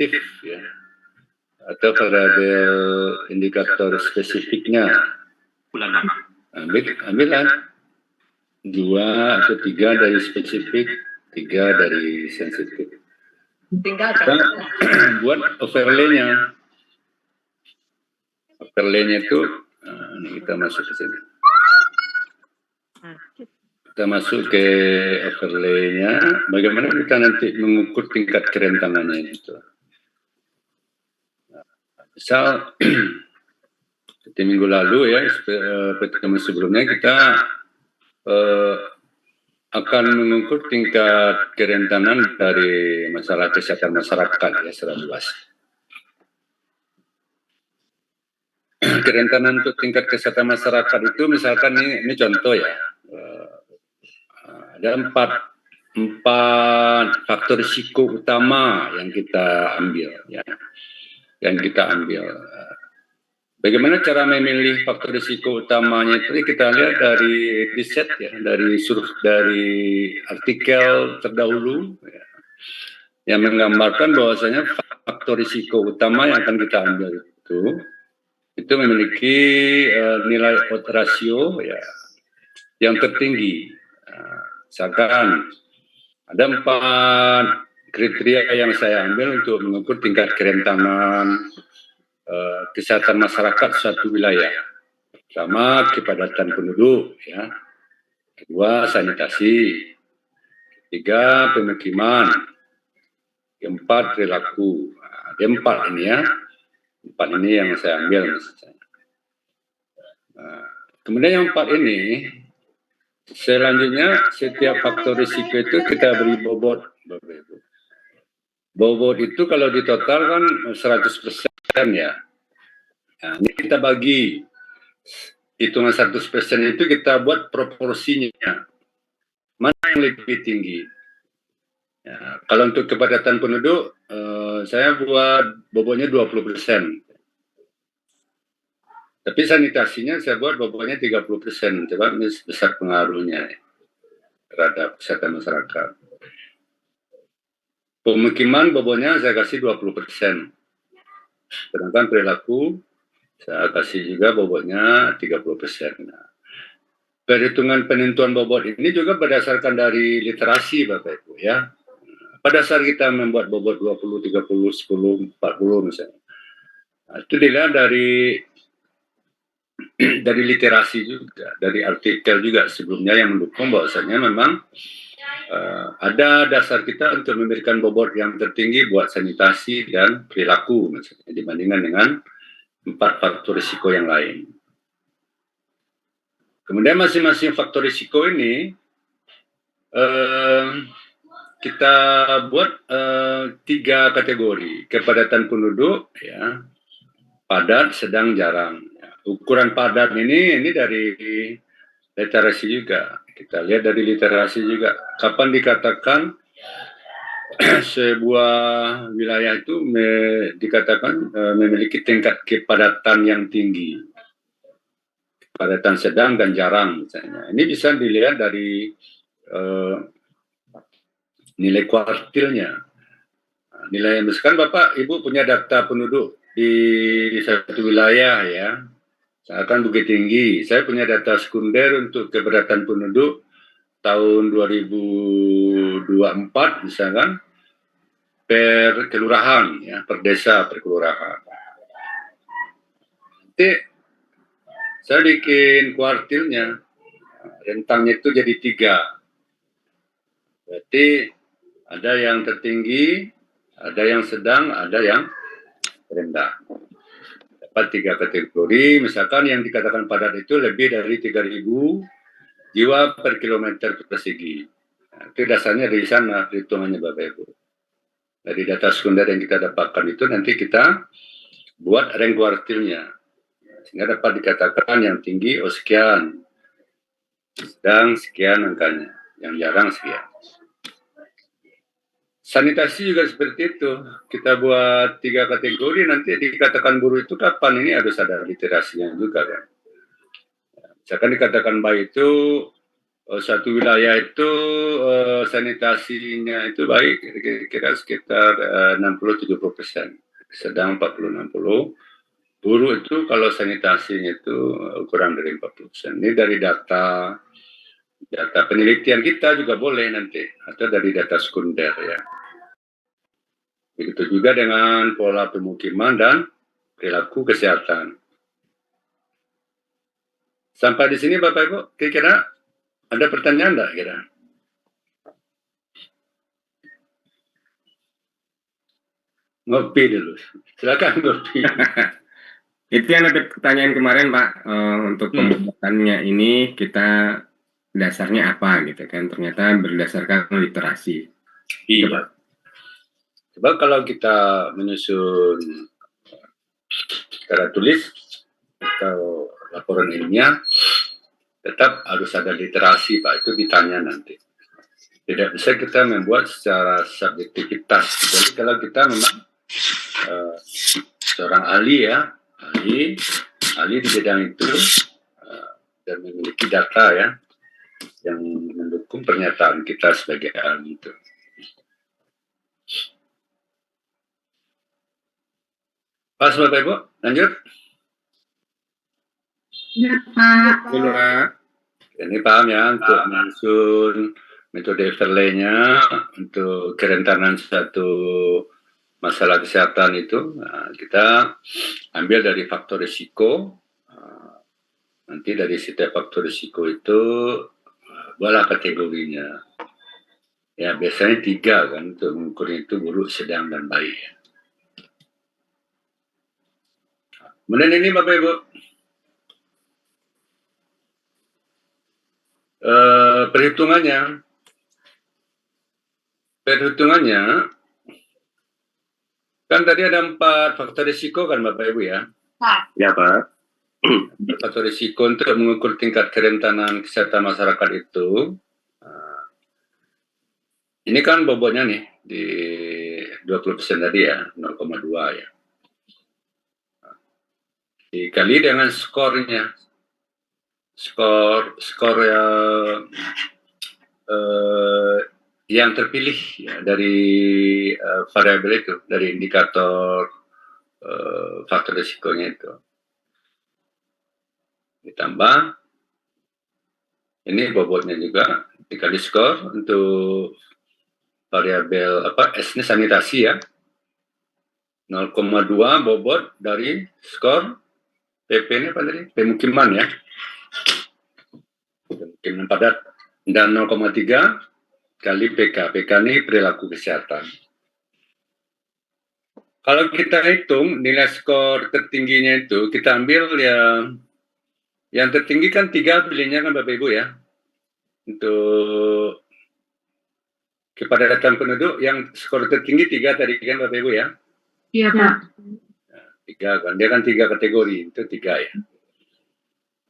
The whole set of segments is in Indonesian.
kuantitatif ya, atau variabel indikator spesifiknya. Ambillah 2 atau 3 dari spesifik, 3 dari sensitif. Kita buat overlay-nya. Overlay-nya itu, ini kita masuk ke sini. Kita masuk ke overlay-nya. Bagaimana kita nanti mengukur tingkat kerentanannya itu. Misal seperti minggu lalu ya, pertemuan sebelumnya kita akan mengukur tingkat kerentanan dari masalah kesehatan masyarakat ya secara luas. Kerentanan untuk tingkat kesehatan masyarakat itu misalkan ini contoh ya, ada empat faktor risiko utama yang kita ambil ya, Bagaimana cara memilih faktor risiko utamanya itu kita lihat dari riset ya, dari artikel terdahulu ya, yang menggambarkan bahwasanya faktor risiko utama yang akan kita ambil itu memiliki nilai odds ratio ya yang tertinggi. Misalkan ada 4 kriteria yang saya ambil untuk mengukur tingkat kerentanan kesehatan masyarakat suatu wilayah. Pertama, kepadatan penduduk, ya. Kedua, sanitasi. Ketiga, pemukiman. Keempat, perilaku. Ada 4 ini ya. 4 ini yang saya ambil. Kemudian yang 4 ini, selanjutnya setiap faktor risiko itu kita beri bobot. Bobot itu kalau ditotal kan 100% ya. Nah, ini kita bagi hitungan 100% itu kita buat proporsinya. Mana yang lebih tinggi? Ya, kalau untuk kepadatan penduduk, saya buat bobotnya 20%. Tapi sanitasinya saya buat bobotnya 30%. Coba ini besar pengaruhnya terhadap kesehatan masyarakat. Pemukiman bobotnya saya kasih 20%. Sedangkan perilaku saya kasih juga bobotnya 30%. Nah, perhitungan penentuan bobot ini juga berdasarkan dari literasi Bapak Ibu ya. Pada saat kita membuat bobot 20, 30, 10, 40 misalnya. Nah, itu dilihat dari literasi juga, dari artikel juga sebelumnya yang mendukung bahwasanya memang ada dasar kita untuk memberikan bobot yang tertinggi buat sanitasi dan perilaku misalnya, dibandingkan dengan 4 faktor risiko yang lain. Kemudian masing-masing faktor risiko ini kita buat 3 kategori. Kepadatan penduduk, ya, padat, sedang, jarang. Ya, ukuran padat ini dari literasi juga. Kita lihat dari literasi juga. Kapan dikatakan sebuah wilayah itu dikatakan memiliki tingkat kepadatan yang tinggi, kepadatan sedang dan jarang misalnya. Ini bisa dilihat dari nilai kuartilnya. Nilai misalkan Bapak Ibu punya data penduduk di satu wilayah ya, misalkan Bukit Tinggi. Saya punya data sekunder untuk kepadatan penduduk tahun 2024 misalkan per kelurahan ya, per desa, per kelurahan. Nanti saya bikin kuartilnya, rentangnya itu jadi 3. Berarti ada yang tertinggi, ada yang sedang, ada yang rendah. Dapat 3 kategori, misalkan yang dikatakan padat itu lebih dari 3.000 jiwa per kilometer persegi. Nah, itu dasarnya dari sana perhitungannya Bapak Ibu. Dari data sekunder yang kita dapatkan itu nanti kita buat rank kuartilnya. Sehingga dapat dikatakan yang tinggi sekian, sedang sekian angkanya, yang jarang sekian. Sanitasi juga seperti itu. Kita buat 3 kategori, nanti dikatakan buruk itu kapan, ini harus ada literasinya juga kan. Misalkan dikatakan baik itu satu wilayah itu sanitasinya itu baik, kira-kira sekitar 60-70%, sedang 40-60%. Buruh itu kalau sanitasinya itu kurang dari 40%. Ini dari data penelitian kita juga boleh nanti, atau dari data sekunder ya. Begitu juga dengan pola pemukiman dan perilaku kesehatan. Sampai di sini Bapak Ibu, kira-kira ada pertanyaan enggak kira? Ngopi dulu. Silakan ngopi. Itu yang ada pertanyaan kemarin Pak, untuk pembuatannya ini kita dasarnya apa gitu kan? Ternyata berdasarkan literasi. Iya. Sebab kalau kita menyusun secara tulis atau laporan ilmiah, tetap harus ada literasi Pak, itu ditanya nanti. Tidak bisa kita membuat secara subjektivitas. Jadi kalau kita memang seorang ahli ya, ahli di bidang itu dan memiliki data ya yang mendukung pernyataan kita sebagai ahli itu. Pas Bapak Ibu, lanjut. Ya Pak. Ini paham ya untuk menyusun metode overlay-nya untuk kerentanan satu masalah kesehatan itu. Nah, kita ambil dari faktor risiko. Nanti dari setiap faktor risiko itu buatlah kategorinya. Ya biasanya 3 kan untuk mengukur itu buruk, sedang dan baik. Kemudian ini Bapak Ibu, perhitungannya kan tadi ada 4 faktor risiko kan Bapak Ibu ya? Pak. Ya Pak. Faktor risiko untuk mengukur tingkat kerentanan kesehatan masyarakat itu, ini kan bobotnya nih di 20% tadi ya, 0,2 ya. Dikali dengan skornya, skor yang terpilih ya, dari variabel itu, dari indikator faktor risikonya itu. Ditambah ini bobotnya juga dikali skor untuk variabel S ini sanitasi ya, 0,2 bobot dari skor PP ini apa tadi? Pemukiman ya, pemukiman padat, dan 0,3 kali PK. PK ini perilaku kesehatan. Kalau kita hitung nilai skor tertingginya itu, kita ambil yang tertinggi kan 3 pilihnya kan Bapak Ibu ya. Untuk kepadatan penduduk yang skor tertinggi 3 tadi kan Bapak Ibu ya. Iya Pak. 3 kan, dia kan 3 kategori, itu 3 ya.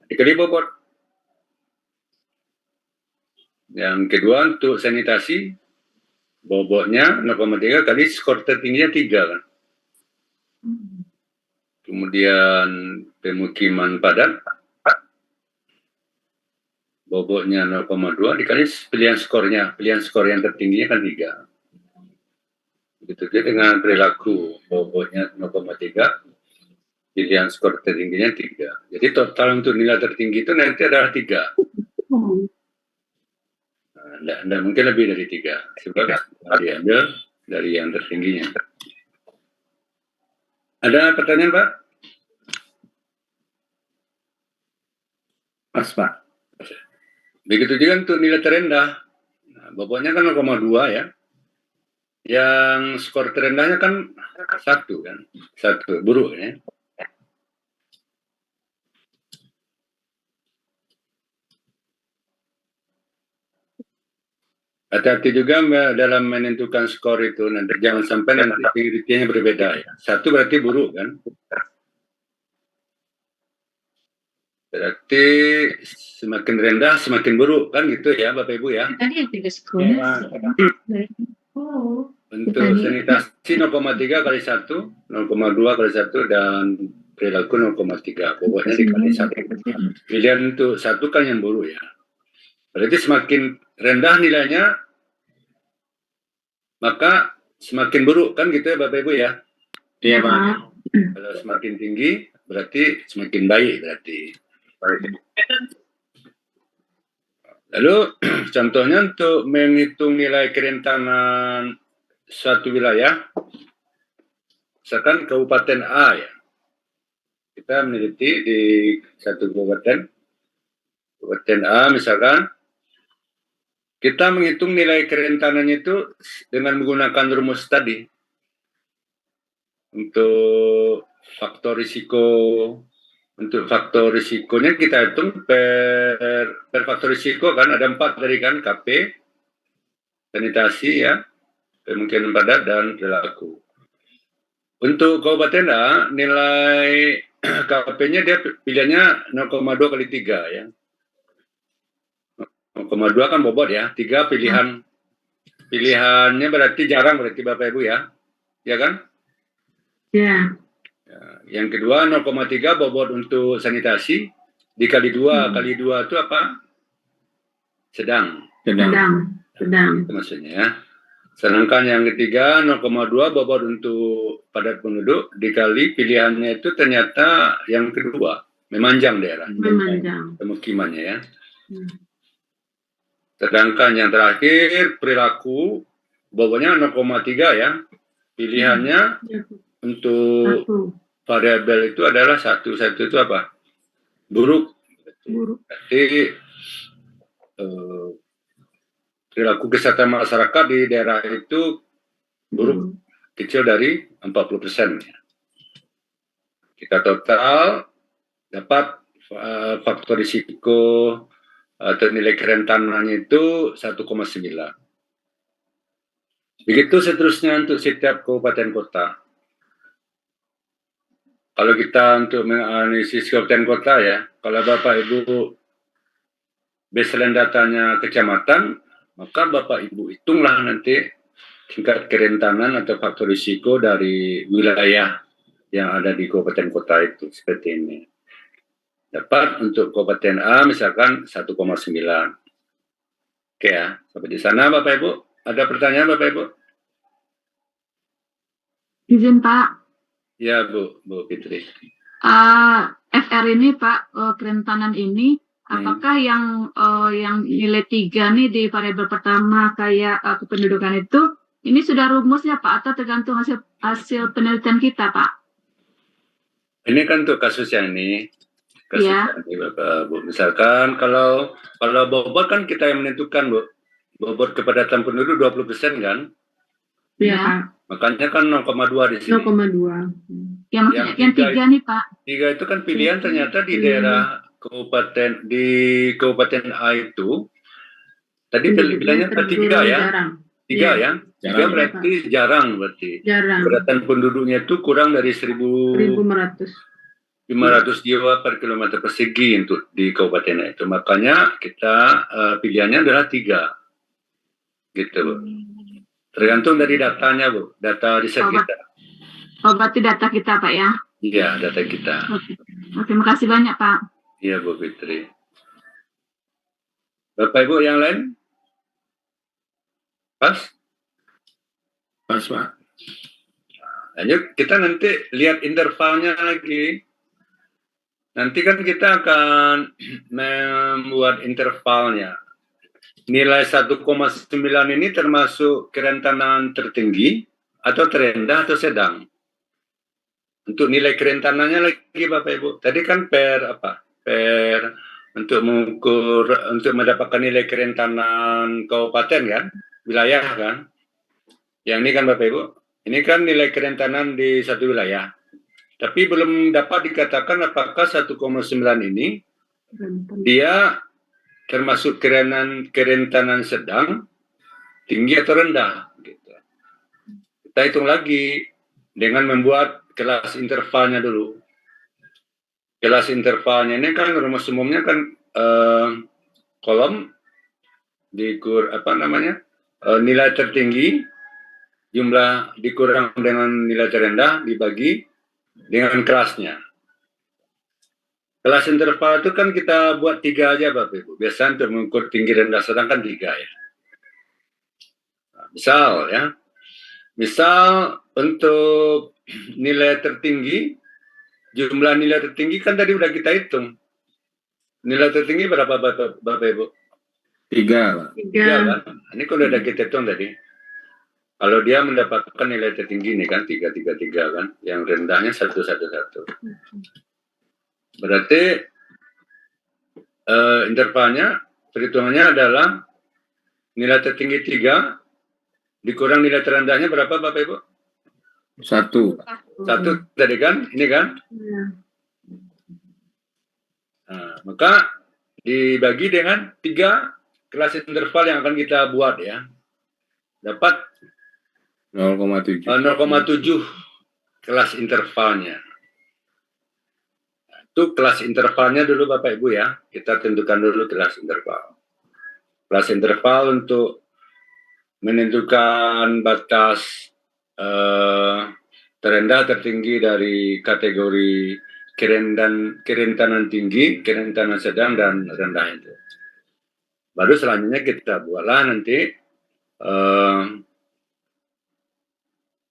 Dikali bobot. Yang kedua untuk sanitasi, bobotnya 0,3 kali skor tertingginya 3 kan. Kemudian pemukiman padat, bobotnya 0,2 dikali pilihan skor yang tertingginya kan 3. Begitu juga dengan perilaku, bobotnya 0,3, pilihan skor tertingginya 3. Jadi total untuk nilai tertinggi itu nanti adalah 3. Tidak mungkin lebih dari 3. Sebab diambil dari yang tertingginya. Ada pertanyaan Pak? Pas Pak. Begitu juga untuk nilai terendah. Nah, bobotnya kan 0,2 ya. Yang skor terendahnya kan 1 kan. 1 buruk ya. Hati-hati juga dalam menentukan skor itu, nanti jangan sampai nanti kriteria berbeda ya. 1 berarti buruk kan. Berarti semakin rendah semakin buruk kan gitu ya Bapak Ibu ya. Tadi yang 3 skornya. Untuk sanitasi 0,3 kali 1, 0,2 kali 1, dan perilaku 0,3. Bobotnya dikali 1. Pilihan untuk 1 kan yang buruk ya. Berarti semakin rendah nilainya, maka semakin buruk kan gitu ya Bapak Ibu ya. Iya Pak. Kalau semakin tinggi berarti semakin baik berarti. Lalu contohnya untuk menghitung nilai kerentanan suatu wilayah, misalkan Kabupaten A ya, kita meneliti di satu kabupaten A misalkan, kita menghitung nilai kerentanannya itu dengan menggunakan rumus tadi. Untuk faktor risikonya kita hitung per faktor risiko kan ada 4 dari kan, KP, sanitasi ya, kemungkinan padat dan perilaku. Untuk Kabupaten A, nilai KP-nya dia pilihannya 0,2 kali 3 ya. 0,2 kan bobot ya, 3 pilihannya berarti jarang berarti Bapak Ibu ya. Ya kan? Ya. Yang kedua 0,3 bobot untuk sanitasi, dikali 2 kali 2 itu apa? Sedang. Itu maksudnya ya. Sedangkan yang ketiga 0,2 bobot untuk padat penduduk, dikali pilihannya itu ternyata yang kedua, memanjang daerah. Pemukimannya ya. Sedangkan yang terakhir perilaku bobotnya 0,3 ya. Pilihannya untuk variabel itu adalah satu itu apa? Buruk. Berarti perilaku kesehatan masyarakat di daerah itu buruk, kecil dari 40%. Kita total dapat faktor risiko atau nilai kerentanannya itu 1,9. Begitu seterusnya untuk setiap kabupaten kota. Kalau kita untuk menganalisis kabupaten kota ya, kalau Bapak Ibu baseline datanya kecamatan, maka Bapak Ibu hitunglah nanti tingkat kerentanan atau faktor risiko dari wilayah yang ada di kabupaten kota itu seperti ini. Dapat untuk Kabupaten A misalkan 1,9. Oke ya, sampai di sana Bapak Ibu. Ada pertanyaan Bapak Ibu? Izin Pak. Ya Bu Fitri. FR ini Pak, kerentanan ini, apakah yang nilai 3 nih di variabel pertama kayak kependudukan itu, ini sudah rumusnya Pak, atau tergantung hasil penelitian kita Pak? Ini kan untuk kasus yang ini. Yang ini Bapak Bu. Misalkan kalau bobot kan kita yang menentukan Bu. Bobot kepadatan penduduk 20% kan? Iya. Makanya kan 0,2 di sini. 0,2. Yang 3 nih Pak. 3 itu kan pilihan ternyata di daerah kabupaten A itu. Tadi pilihannya ketiga ya. Jarang. 3 ya. 3 berarti jarang berarti. Kepadatan penduduknya itu kurang dari 1.500 jiwa per kilometer persegi untuk di kabupaten itu. Makanya kita pilihannya adalah 3. Gitu Bu. Tergantung dari datanya Bu, data riset kita. Berarti data kita Pak ya? Iya, data kita. Oke, makasih banyak Pak. Iya Bu Fitri. Bapak Ibu yang lain? Pas Pak. Lanjut, kita nanti lihat intervalnya lagi. Nanti kan kita akan membuat intervalnya. Nilai 1,9 ini termasuk kerentanan tertinggi atau terendah atau sedang. Untuk nilai kerentanannya lagi Bapak Ibu. Tadi kan untuk mendapatkan nilai kerentanan kabupaten kan, wilayah kan. Yang ini kan Bapak Ibu, ini kan nilai kerentanan di satu wilayah. Tapi belum dapat dikatakan apakah 1,9 ini dia termasuk kerentanan sedang, tinggi atau rendah. Gitu. Kita hitung lagi dengan membuat kelas intervalnya dulu. Kelas intervalnya ini kan rumus umumnya kan kolom dikur nilai tertinggi jumlah dikurang dengan nilai terendah dibagi dengan kelasnya. Kelas interval itu kan kita buat 3 aja Bapak Ibu. Biasa untuk mengukur tinggi rendah sedang kan 3 ya. Nah, misal untuk nilai tertinggi, jumlah nilai tertinggi kan tadi udah kita hitung. Nilai tertinggi berapa Bapak Ibu? 3, Pak. 3 kan? Ini kalau udah kita hitung tadi. Kalau dia mendapatkan nilai tertinggi nih kan 3 kan, yang rendahnya 111. Berarti intervalnya perhitungannya adalah nilai tertinggi 3 dikurang nilai terendahnya berapa Bapak Ibu? 1. 1 tadi kan, ini kan? Ya. Nah, maka dibagi dengan 3 kelas interval yang akan kita buat ya. Dapat 0,7. 0,7 kelas intervalnya. Itu kelas intervalnya dulu Bapak Ibu ya. Kita tentukan dulu kelas interval. Kelas interval untuk menentukan batas terendah tertinggi dari kategori kerentanan tinggi, kerentanan sedang, dan rendah itu. Baru selanjutnya kita buatlah nanti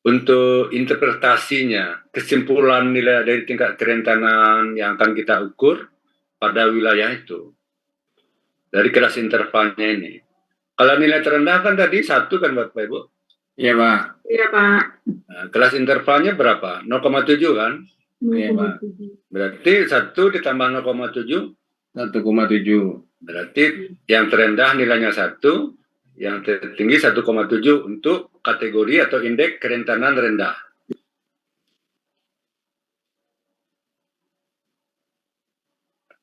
untuk interpretasinya, kesimpulan nilai dari tingkat kerentanan yang akan kita ukur pada wilayah itu. Dari kelas intervalnya ini. Kalau nilai terendah kan tadi 1 kan Bapak Ibu? Iya, Pak. Iya, Pak. Nah, kelas intervalnya berapa? 0,7 kan? Iya, Pak. Berarti 1 ditambah 0,7. 1,7. Berarti yang terendah nilainya 1, yang tertinggi 1,7 untuk kategori atau indeks kerentanan rendah.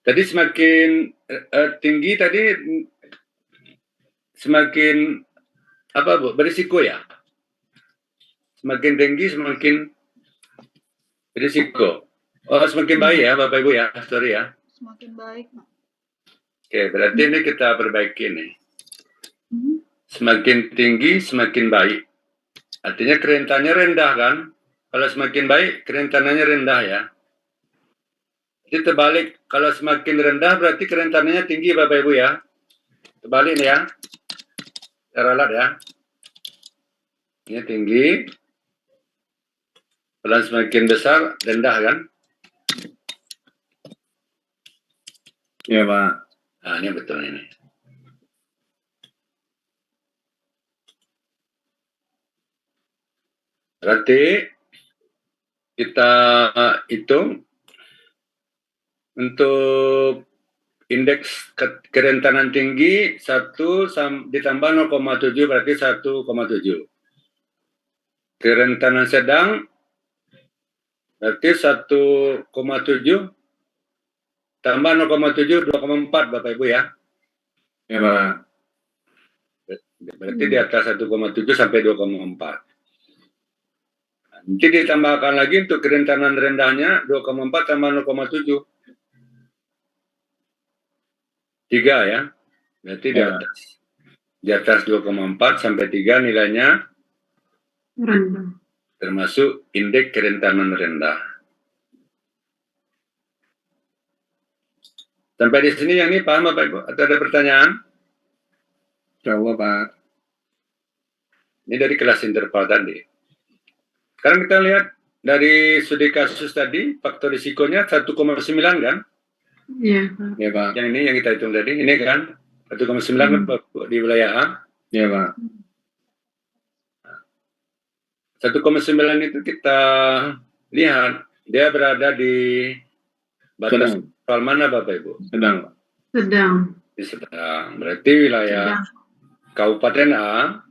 Tadi semakin tinggi tadi semakin apa Bu? Berisiko ya? Semakin tinggi semakin berisiko. Oh, semakin baik ya Bapak Ibu ya. Sorry ya. Semakin baik, Pak. Oke, berarti ini kita perbaiki nih. Semakin tinggi semakin baik. Artinya kerentanannya rendah kan? Kalau semakin baik kerentanannya rendah ya. Jadi terbalik, kalau semakin rendah berarti kerentanannya tinggi Bapak Ibu ya. Terbalik nih ya. Ralat ya. Ini tinggi. Kalau semakin besar rendah kan? Iya, Pak. Nah, ini betul ini. Berarti kita hitung untuk indeks kerentanan tinggi 1 ditambah 0,7 berarti 1,7. Kerentanan sedang berarti 1,7 tambah 0,7 2,4 Bapak Ibu ya. Iya, Pak. Berarti di atas 1,7 sampai 2,4. Nanti ditambahkan lagi untuk kerentanan rendahnya 2,4 tambah 0,7. 3 ya. Berarti Ya. di atas 2,4 sampai 3 nilainya Rendah. termasuk indeks kerentanan rendah. Sampai di sini yang ini paham Bapak Ibu? Atau ada pertanyaan? Insya Allah, Pak. Ini dari kelas interval tadi. Sekarang kita lihat dari studi kasus tadi, faktor risikonya 1,9 kan? Iya, Pak. Iya, Pak. Yang ini yang kita hitung tadi, ini kan 1,9 di wilayah A. Iya, Pak. 1,9 itu kita lihat dia berada di batas interval mana Bapak Ibu? Sedang, Pak. Sedang. Di sedang. Berarti wilayah Sedang. Kabupaten A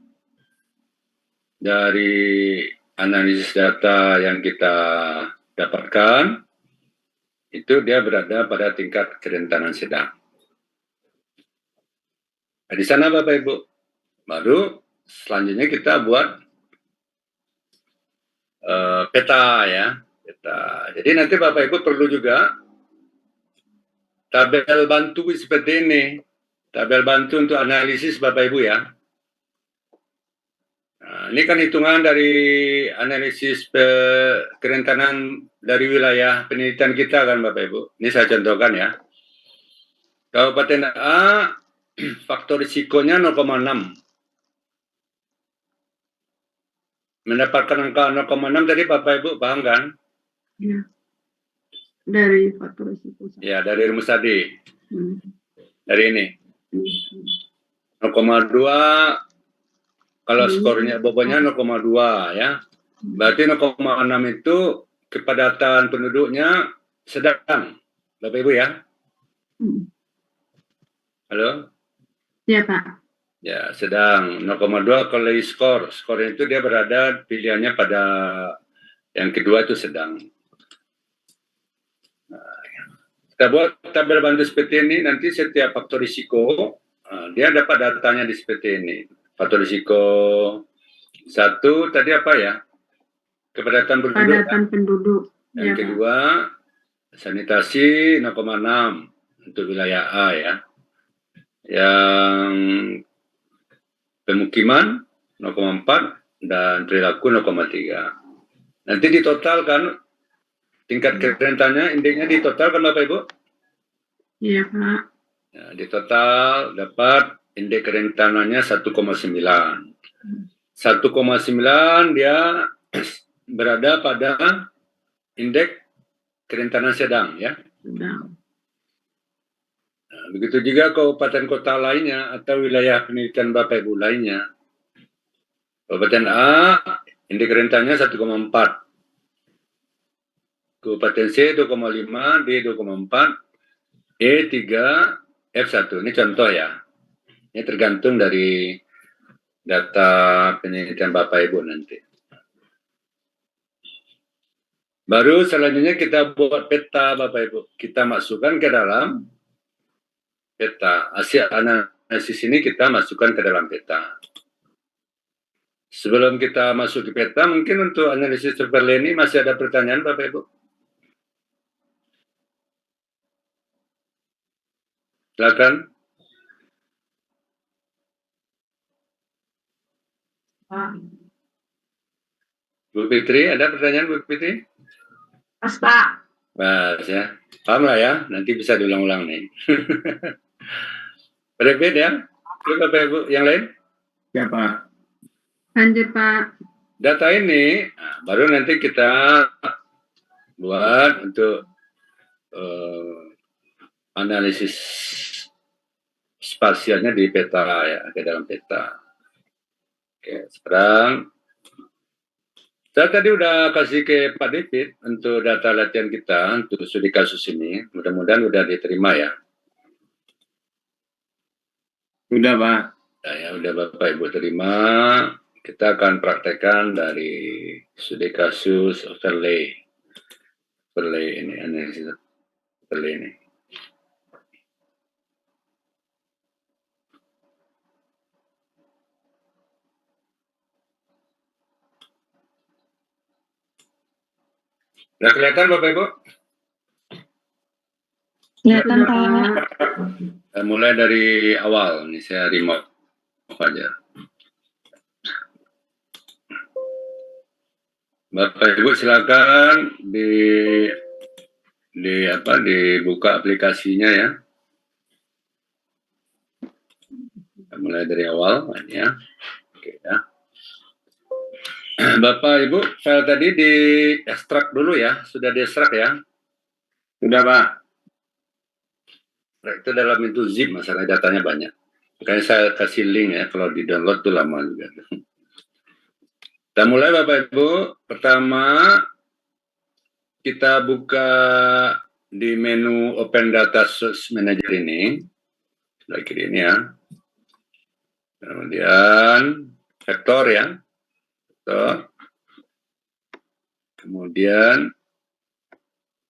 dari analisis data yang kita dapatkan itu dia berada pada tingkat kerentanan sedang. Nah, di sana Bapak Ibu, baru selanjutnya kita buat peta ya, peta. Jadi nanti Bapak Ibu perlu juga tabel bantu seperti ini, tabel bantu untuk analisis Bapak Ibu ya. Nah, Nah, ini kan hitungan dari analisis kerentanan dari wilayah penelitian kita kan Bapak Ibu. Ini saya contohkan ya. Kabupaten A, faktor risikonya 0,6. Mendapatkan angka 0,6 tadi Bapak Ibu paham kan? Ya. Dari faktor risiko. Ya, dari rumus tadi. Hmm. Dari ini. 0,2 kalau skornya bobotnya 0,2 ya. Berarti 0,6 itu kepadatan penduduknya sedang. Bapak Ibu ya. Halo? Ya, Pak. Ya, sedang 0,2 kali skor. Skor itu dia berada pilihannya pada yang kedua itu sedang. Nah, kita buat tabel bantu seperti ini, nanti setiap faktor risiko, dia dapat datanya di seperti ini. Faktor risiko 1 tadi apa ya? Kepadatan penduduk. Kepadatan penduduk. Yang Ya, kedua, sanitasi 0,6 untuk wilayah A ya. Yang pemukiman 0,4 dan perilaku 0,3. Nanti ditotalkan tingkat kerentanannya, indeksnya ditotalkan Bapak Ibu. Iya, Pak. Ya, di total dapat indeks kerentanannya 1,9. 1,9 dia berada pada indeks kerentanan sedang ya. Sedang. Nah, begitu juga kabupaten kota lainnya atau wilayah penelitian Bapak Ibu lainnya. Kabupaten A indeks kerentanannya 1,4. Kabupaten C 2,5, D 2,4, E 3, F1. Ini contoh ya. Ini tergantung dari data penelitian Bapak Ibu nanti. Baru selanjutnya kita buat peta Bapak Ibu. Kita masukkan ke dalam peta. Hasil analisis ini kita masukkan ke dalam peta. Sebelum kita masuk ke peta, mungkin untuk analisis overlay ini masih ada pertanyaan Bapak Ibu? Silakan. Bu Fitri, ada pertanyaan Bu Fitri? Pas, Pak. Mas ya, paham lah ya, nanti bisa diulang-ulang nih. Berbeda ya, terus Bapak Ibu yang lain? Ya Pak. Lanjut, Pak. Data ini baru nanti kita buat untuk analisis spasialnya di peta ya, ke dalam peta. Oke, sekarang saya tadi udah kasih ke Pak David untuk data latihan kita untuk studi kasus ini. Mudah-mudahan udah diterima ya. Udah Pak. Ya, udah Bapak Ibu terima. Kita akan praktekkan dari studi kasus overlay. Overlay ini, analisis overlay ini. Udah kelihatan Bapak Ibu? Kelihatan, Pak. Mulai dari awal, ini saya remote aja. Bapak Ibu silakan dibuka aplikasinya ya. Mulai dari awal ya. Oke ya. Bapak Ibu, file tadi di ekstrak dulu ya, sudah di ekstrak ya. Udah Pak. Itu dalam bentuk zip, masalah datanya banyak. Makanya saya kasih link ya, kalau di download itu lama juga. Kita mulai Bapak Ibu. Pertama, kita buka di menu Open Data Source Manager ini. Sebelah kiri ini ya. Kemudian vektor ya. Vektor. Kemudian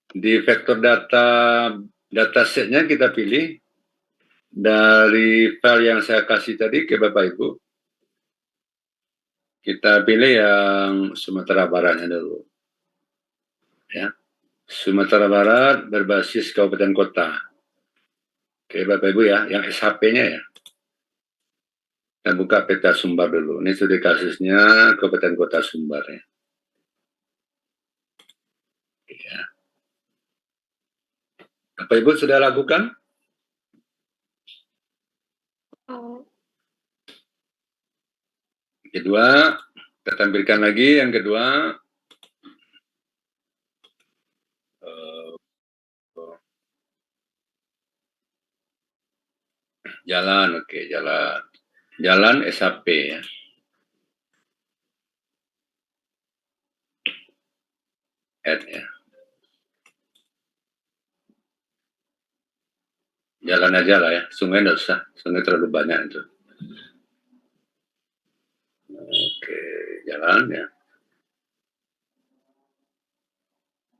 di vektor datasetnya kita pilih dari file yang saya kasih tadi ke Bapak Ibu. Kita pilih yang Sumatera Baratnya dulu. Ya. Sumatera Barat berbasis kabupaten kota. Oke Bapak Ibu ya, yang SHP-nya ya. Kita buka peta Sumbar dulu. Ini studi kasusnya Kabupaten Kota Sumbar ya. Ya. Bapak Ibu sudah lakukan? Kedua, kita tampilkan lagi yang kedua. Jalan, oke, jalan. Jalan SAP ya. Add ya. Jalan aja lah ya, sungai nggak usah, sungai terlalu banyak itu. Oke, jalan ya.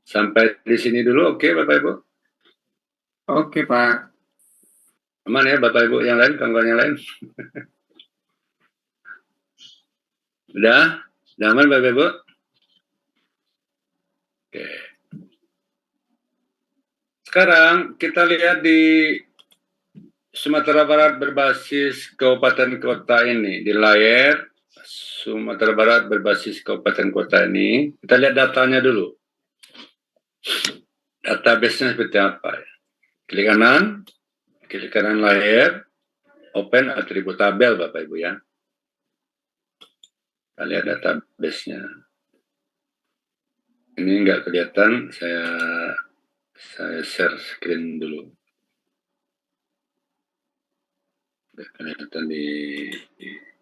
Sampai di sini dulu, oke Bapak Ibu? Oke, Pak. Aman ya Bapak Ibu yang lain, kawan-kawan yang lain? Udah? Udah aman Bapak Ibu? Oke. Sekarang kita lihat di Sumatera Barat berbasis kabupaten kota ini. Di layar Sumatera Barat berbasis kabupaten kota ini. Kita lihat datanya dulu. Database-nya seperti apa ya? Klik kanan layar, open atribut tabel Bapak Ibu ya. Kita lihat database-nya. Ini nggak kelihatan, saya share screen dulu. Nggak kelihatan di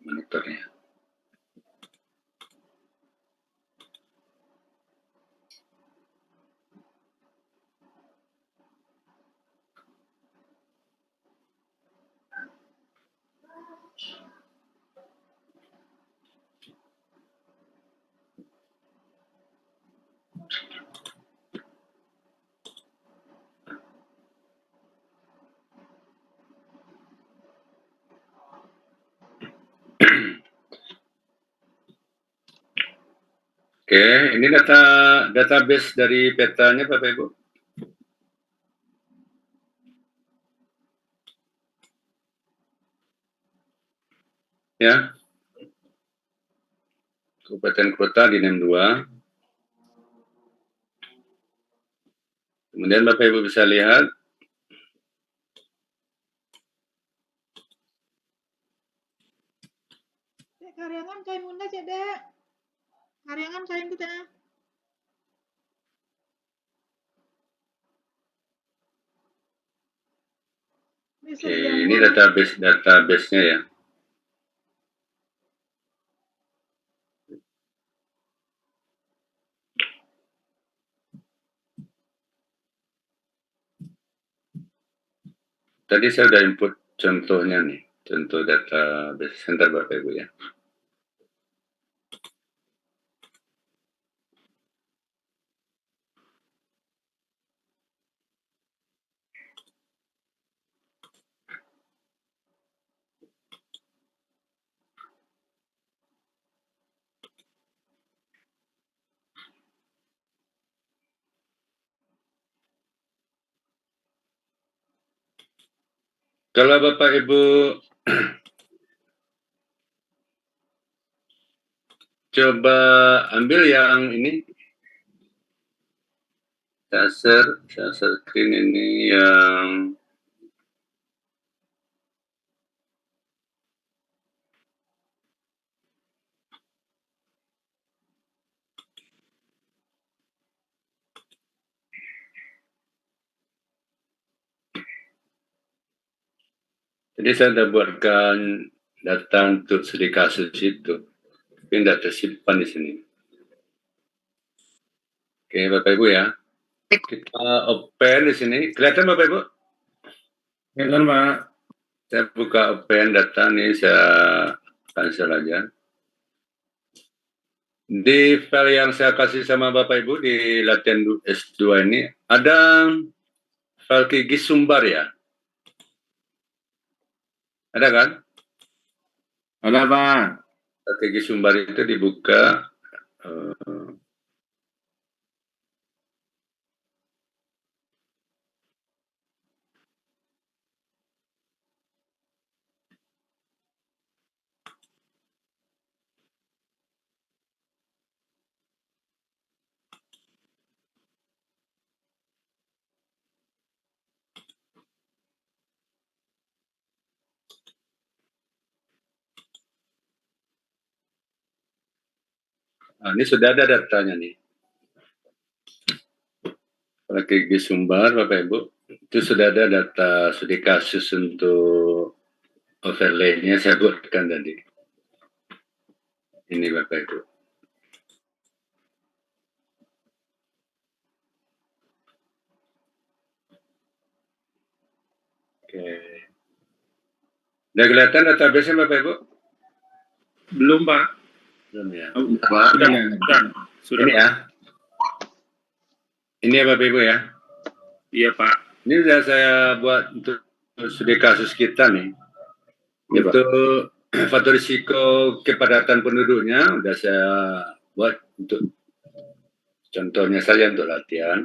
monitornya. Oke, ini database dari petanya Bapak Ibu. Ya. Kabupaten kota di NEM 2. Kemudian Bapak Ibu bisa lihat Karyangan kain munda cek dek. Karyangan kain kita. oke, ini database-nya ya. Tadi saya sudah input contohnya nih, contoh database center Bapak Ibu ya. Kalau Bapak Ibu coba ambil yang ini, saya share screen ini yang jadi saya sudah buatkan data untuk studi kasus itu, tapi tidak tersimpan di sini. Oke Bapak Ibu ya, kita open di sini. Kelihatan Bapak Ibu? Kelihatan, Pak. Saya buka open data nih, saya cancel aja. Di file yang saya kasih sama Bapak Ibu di latihan S2 ini ada file Kigi Sumbar ya? Ada kan? Ada, Pak. File Kigi Sumbar itu dibuka. Nah, ini sudah ada datanya nih. Kalau klik di sumber, Bapak Ibu, itu sudah ada data studi kasus untuk overlay-nya saya buatkan tadi. Ini Bapak Ibu. Oke. Udah kelihatan database-nya Bapak Ibu? Belum, Pak. Belum ya. Sudah. Ini ya. Ini ya Bapak Ibu ya. Iya, Pak. Ini sudah saya buat untuk studi kasus kita nih. Iya, Pak. Untuk faktor risiko kepadatan penduduknya sudah saya buat untuk contohnya saja untuk latihan.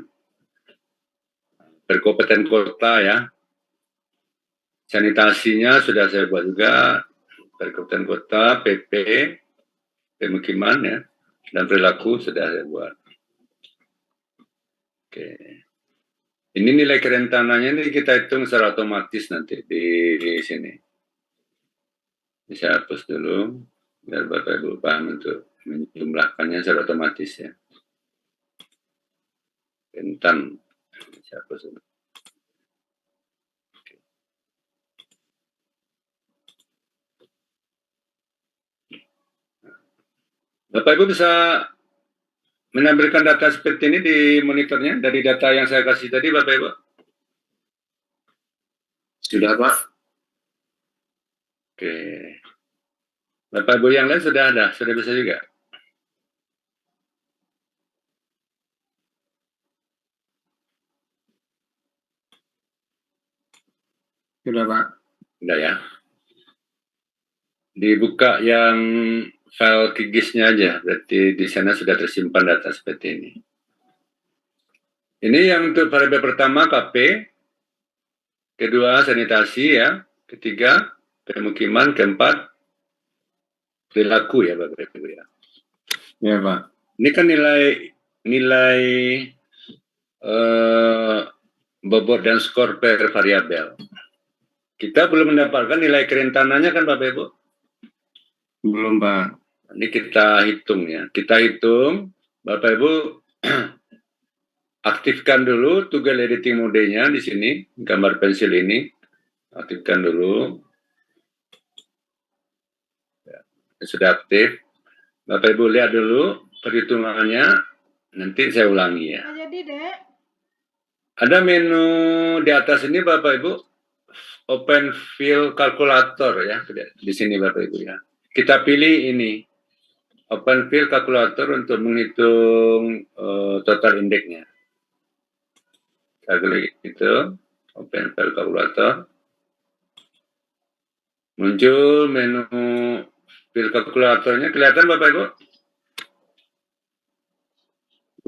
Per kabupaten kota ya. Sanitasinya sudah saya buat juga per kabupaten kota, PP, pemukiman ya, dan perilaku sudah saya buat. Oke. Ini nilai kerentanannya ini kita hitung secara otomatis nanti di sini. Bisa hapus dulu biar Bapak Ibu paham untuk menjumlahkannya secara otomatis ya. Rentan. Bisa hapus dulu. Bapak Ibu bisa menampilkan data seperti ini di monitornya dari data yang saya kasih tadi Bapak Ibu? Sudah, Pak. Oke. Bapak Ibu yang lain sudah ada, sudah bisa juga. Sudah, Pak. Sudah ya. Dibuka yang file QGIS-nya aja, berarti di sana sudah tersimpan data seperti ini. Ini yang untuk variabel pertama KP, kedua sanitasi ya, ketiga pemukiman, keempat perilaku ya Bapak Ibu ya. Ya, Pak. Ini kan nilai bobot dan skor per variabel. Kita belum mendapatkan nilai kerentanannya kan Bapak Ibu? Belum, Pak. Ini kita hitung ya. Kita hitung, Bapak Ibu aktifkan dulu toggle editing mode-nya di sini, gambar pensil ini. Aktifkan dulu. Ya, sudah aktif. Bapak Ibu lihat dulu perhitungannya. Nanti saya ulangi ya. Nggak jadi, Dek. Ada menu di atas ini Bapak Ibu, Open Field Calculator ya. Di sini Bapak Ibu ya. Kita pilih ini, Open Field Calculator untuk menghitung total indeksnya. Kita klik itu, Open Field Calculator. Muncul menu Field Calculatornya, kelihatan Bapak Ibu?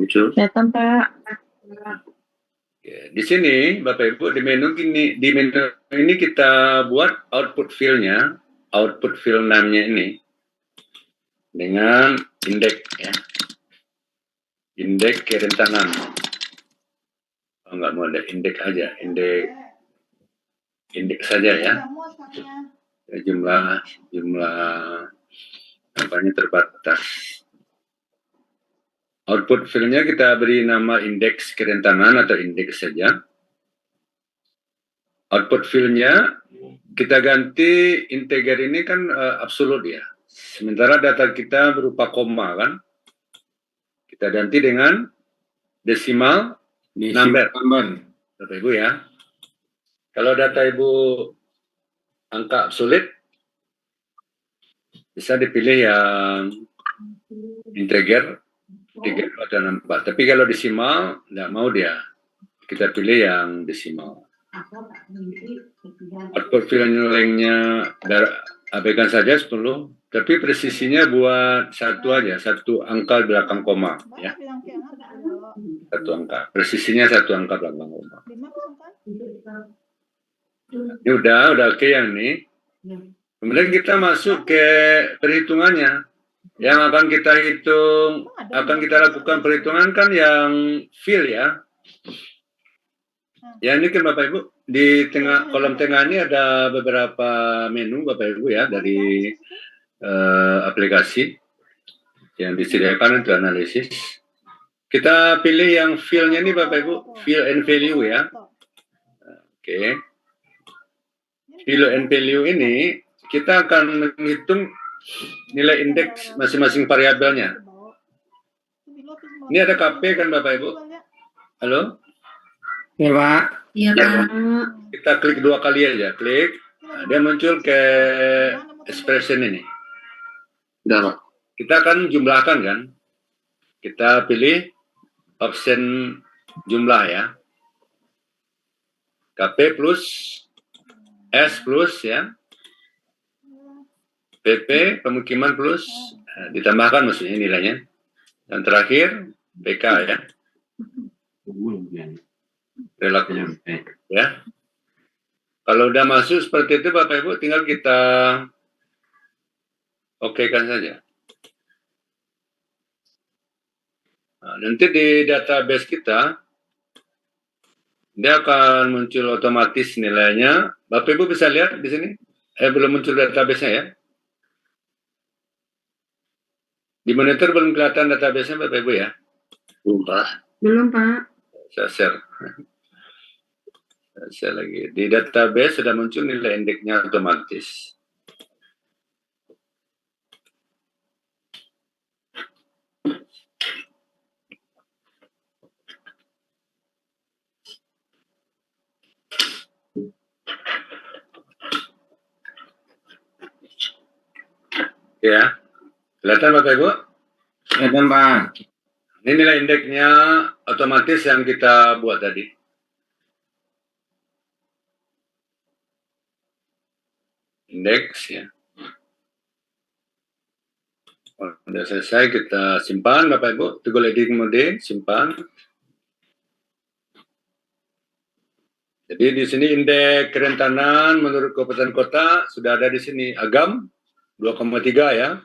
Muncul. Kelihatan, Pak. Ya, di sini Bapak Ibu di menu ini kita buat output field-nya, output field name-nya ini dengan indeks ya. Indeks kerentanan. Oh, nggak mau ada indeks aja, indeks saja ya. Jumlah apanya terbatas. Output filenya kita beri nama indeks kerentanan atau indeks saja. Output filenya kita ganti integer ini kan absolut ya. Sementara data kita berupa koma kan. Kita ganti dengan desimal number. Bapak Ibu ya. Kalau data Ibu angka absolut bisa dipilih yang integer 3 atau 4. Tapi kalau desimal nggak mau dia. Kita pilih yang desimal. Output filenya abaikan saja 10, tapi presisinya buat satu aja, satu angka belakang koma ya. Satu angka. Presisinya satu angka belakang koma. Ini udah oke yang ini. Kemudian kita masuk ke perhitungannya. Yang akan kita hitung, akan kita lakukan perhitungan kan yang fill ya. Ya ini kan Bapak Ibu, di tengah kolom tengah ini ada beberapa menu Bapak Ibu ya dari aplikasi. yang disediakan untuk analisis. Kita pilih yang fill-nya nih Bapak Ibu, fill and value ya. Oke. Fill and value ini kita akan menghitung nilai indeks masing-masing variabelnya. Ini ada KP kan Bapak Ibu? Halo? Ya Pak. Iya, Pak. Kita klik 2 kali aja, klik. Nah, dia muncul ke expression ini. Sudah, Pak. Kita akan jumlahkan kan? Kita pilih option jumlah ya. KP plus S plus ya. PP pemukiman plus ditambahkan maksudnya nilainya. Dan terakhir PK ya. Relatif ya. Kalau udah masuk seperti itu Bapak Ibu tinggal kita oke-kan saja. Nah, nanti di database kita dia akan muncul otomatis nilainya. Bapak Ibu bisa lihat di sini. Belum muncul database-nya ya. Di monitor belum kelihatan database-nya Bapak Ibu ya. Belum, Pak. Belum, Pak. Saya share. Saya share lagi. Di database sudah muncul nilai indeksnya otomatis. Ya, kelihatan Bapak Ibu? Kelihatan Pak. Ini nilai indeksnya otomatis yang kita buat tadi. Indeks ya. Sudah selesai kita simpan Bapak Ibu. Toggle edit mode, simpan. Jadi di sini indeks kerentanan menurut kabupaten kota sudah ada di sini. Agam 2,3 ya.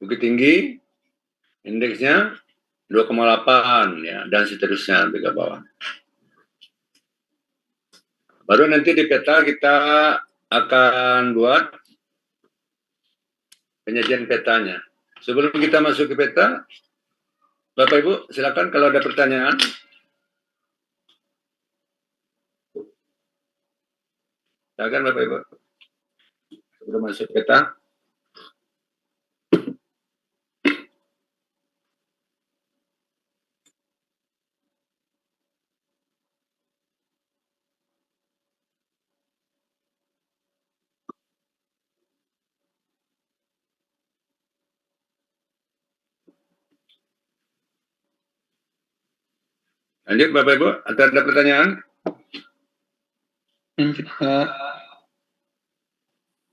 Bukit Tinggi indeksnya 2,8 ya dan seterusnya sampai ke bawah. Baru nanti di peta kita akan buat penyajian petanya. Sebelum kita masuk ke peta, Bapak Ibu silakan kalau ada pertanyaan. Silakan Bapak Ibu. Sebelum masuk peta. Lanjut Bapak Ibu, ada pertanyaan?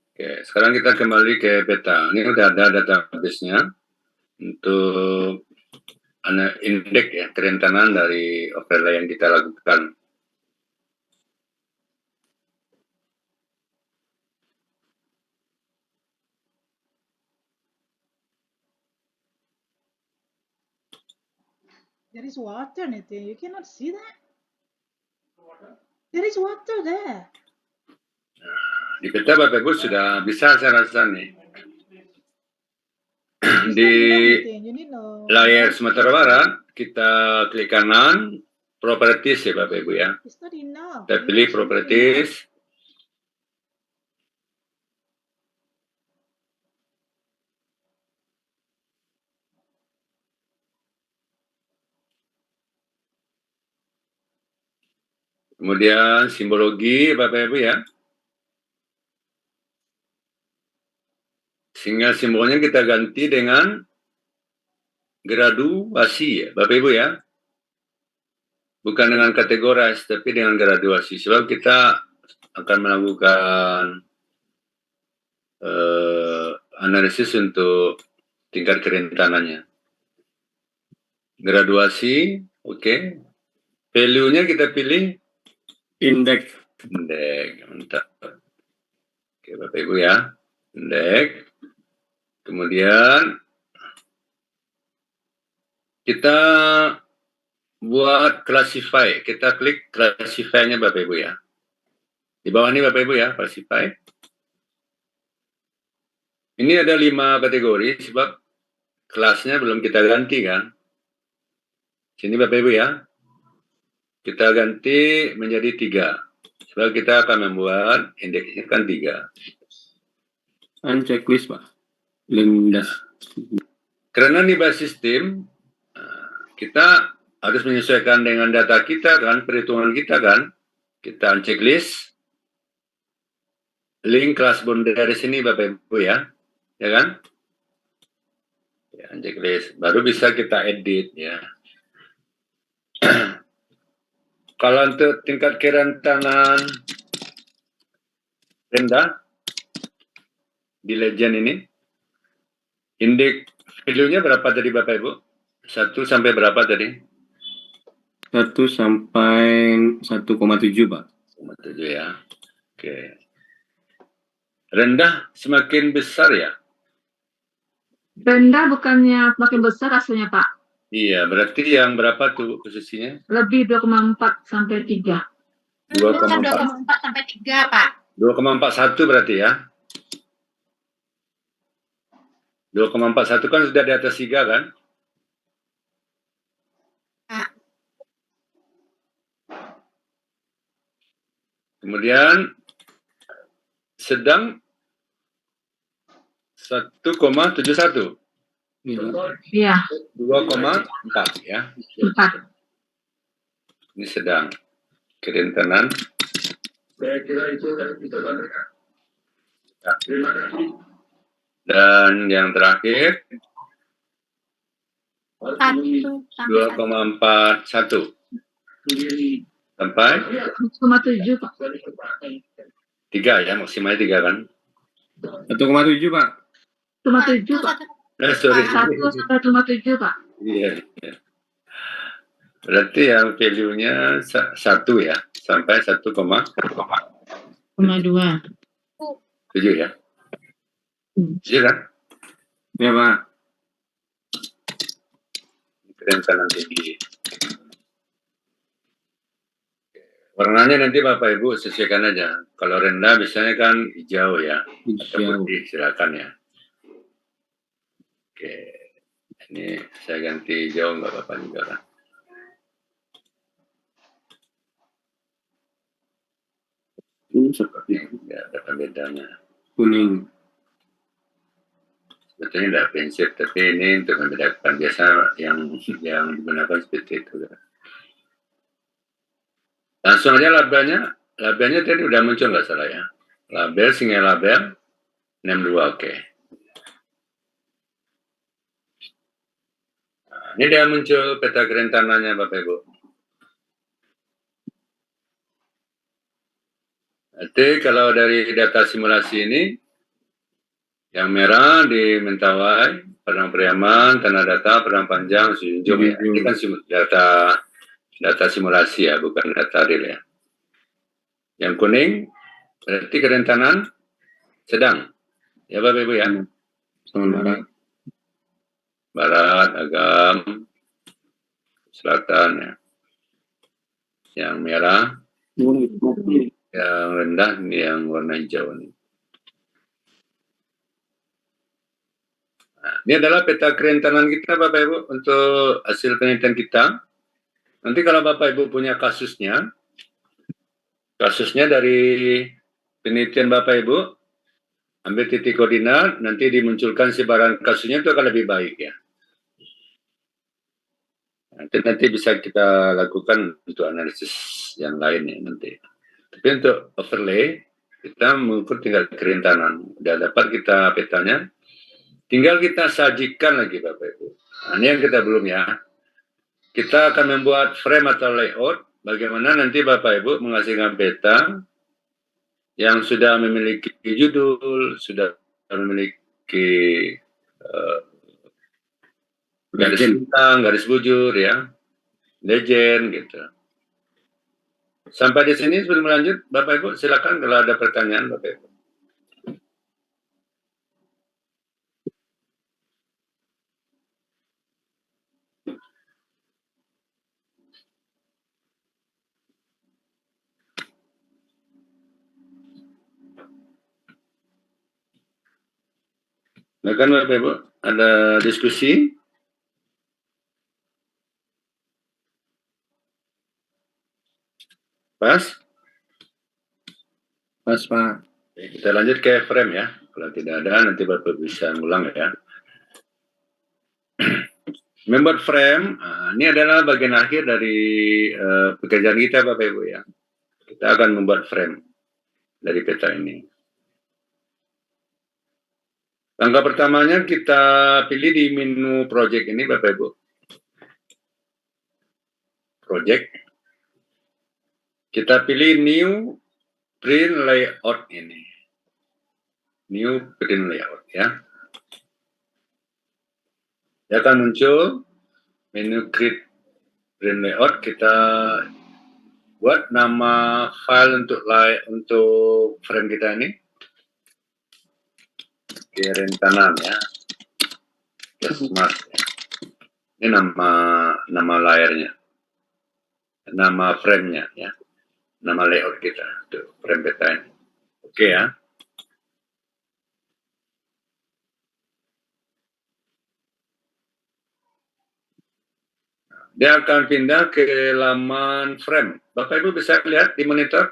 Oke, sekarang kita kembali ke peta. Ini udah ada database-nya untuk indeks ya, kerentanan dari overlay yang kita lakukan. There is water, Nitin. You cannot see that. There is water there. Di peta Bapak Ibu sudah bisa saya rasa nih. It's Di not enough, Nitin. You need no. layar Sumatera Barat, kita klik kanan, properties ya Bapak Ibu ya. It's not enough. Kita pilih properties. Kemudian simbologi Bapak Ibu ya. Sehingga simbolnya kita ganti dengan graduasi ya Bapak Ibu ya. Bukan dengan kategori, tapi dengan graduasi. Sebab kita akan melakukan analisis untuk tingkat kerentanannya. Graduasi, oke. Value-nya kita pilih Indeks. indeks, mantap. Oke Bapak Ibu ya, indeks. Kemudian kita buat classify, kita klik classify-nya Bapak Ibu ya. Di bawah ini Bapak Ibu ya, classify. Ini ada 5 kategori sebab kelasnya belum kita ganti kan. Sini Bapak Ibu ya. Kita ganti menjadi 3. Sebab kita akan membuat indeksnya kan 3. Checklist Pak. Link das. Karena di basis sistem, kita harus menyesuaikan dengan data kita kan, perhitungan kita kan. Kita checklist, link kelas bond dari sini Bapak Ibu ya. Ya kan? Ya, checklist. Baru bisa kita edit ya. Kalau untuk tingkat kerentanan rendah di legend ini, indeks value-nya berapa tadi Bapak Ibu? 1 sampai berapa tadi? 1 sampai 1,7 Pak. 1,7 ya. Oke. Rendah semakin besar ya? Rendah bukannya makin besar hasilnya Pak? Iya, berarti yang berapa tuh posisinya? Lebih 2,4 sampai 3. 2,4 sampai 3, Pak. 2,41 berarti ya? 2,41 kan sudah di atas 3 kan? Kemudian sedang 1,71. Iya, 2,4 ya. 4. Ini sedang kerentanan. Dan yang terakhir 2,41 sampai 1,7 Pak. 3 ya, maksimalnya 3 kan? 1,7 Pak. 1,7 Pak. Sorry. 1 sampai 1,7 Pak. Iya. Berarti yang value-nya 1 ya, sampai 1,2 7 ya. 7 kan? Ya Pak. Kerentanan tinggi. Warnanya nanti Bapak Ibu sesuaikan aja. Kalau rendah biasanya kan hijau ya, atau Hijau. putih, silakan ya. Oke, ini saya ganti hijau nggak apa-apa juga kan. Seperti nggak ada bedanya. Kuning. Sebetulnya tidak prinsip, tapi ini untuk membedakan biasa yang digunakan seperti itu. Langsung aja labelnya tadi udah muncul nggak salah ya. Label, single label, 62 oke. Nah, ini dia muncul peta kerentanannya Bapak Ibu. Nanti kalau dari data simulasi ini, yang merah di Mentawai, Padang Pariaman, Tanah Datar, Padang Panjang, Sujunjung ya. Ini kan data simulasi ya, bukan data real ya. Yang kuning berarti kerentanan sedang. Ya Bapak Ibu ya. Barat. Barat, Agam, Selatan ya. Yang merah, yang rendah ini yang warna hijau ini. Nah, ini adalah peta kerentanan kita Bapak Ibu untuk hasil penelitian kita. Nanti kalau Bapak Ibu punya kasusnya dari penelitian Bapak Ibu, ambil titik koordinat, nanti dimunculkan sebaran kasusnya itu akan lebih baik ya. Nanti bisa kita lakukan untuk analisis yang lain ya nanti. Tapi untuk overlay, kita mengukur tinggal kerentanan. Sudah dapat kita petanya, tinggal kita sajikan lagi Bapak Ibu. Nah, ini yang kita belum ya. Kita akan membuat frame atau layout, bagaimana nanti Bapak Ibu menghasilkan peta yang sudah memiliki judul, sudah memiliki garis bintang, garis bujur ya, legend gitu. Sampai di sini sebelum lanjut, Bapak Ibu silakan kalau ada pertanyaan Bapak Ibu. Silakan Bapak Ibu, ada diskusi? Pas? Pas, Pak. Oke, kita lanjut ke frame ya. Kalau tidak ada, nanti Bapak bisa ngulang ya. Membuat frame, ini adalah bagian akhir dari pekerjaan kita Bapak Ibu ya. Kita akan membuat frame dari peta ini. Langkah pertamanya kita pilih di menu project ini Bapak Ibu. Project. Kita pilih new print layout ini. New print layout ya. Dia akan muncul menu create print layout. Kita buat nama file untuk frame kita ini. Kerentanan ya. Smart ya. Ini nama layarnya. Nama frame-nya ya. Nama layout kita untuk frame peta ini. Oke ya. Dia akan pindah ke laman frame. Bapak Ibu bisa lihat di monitor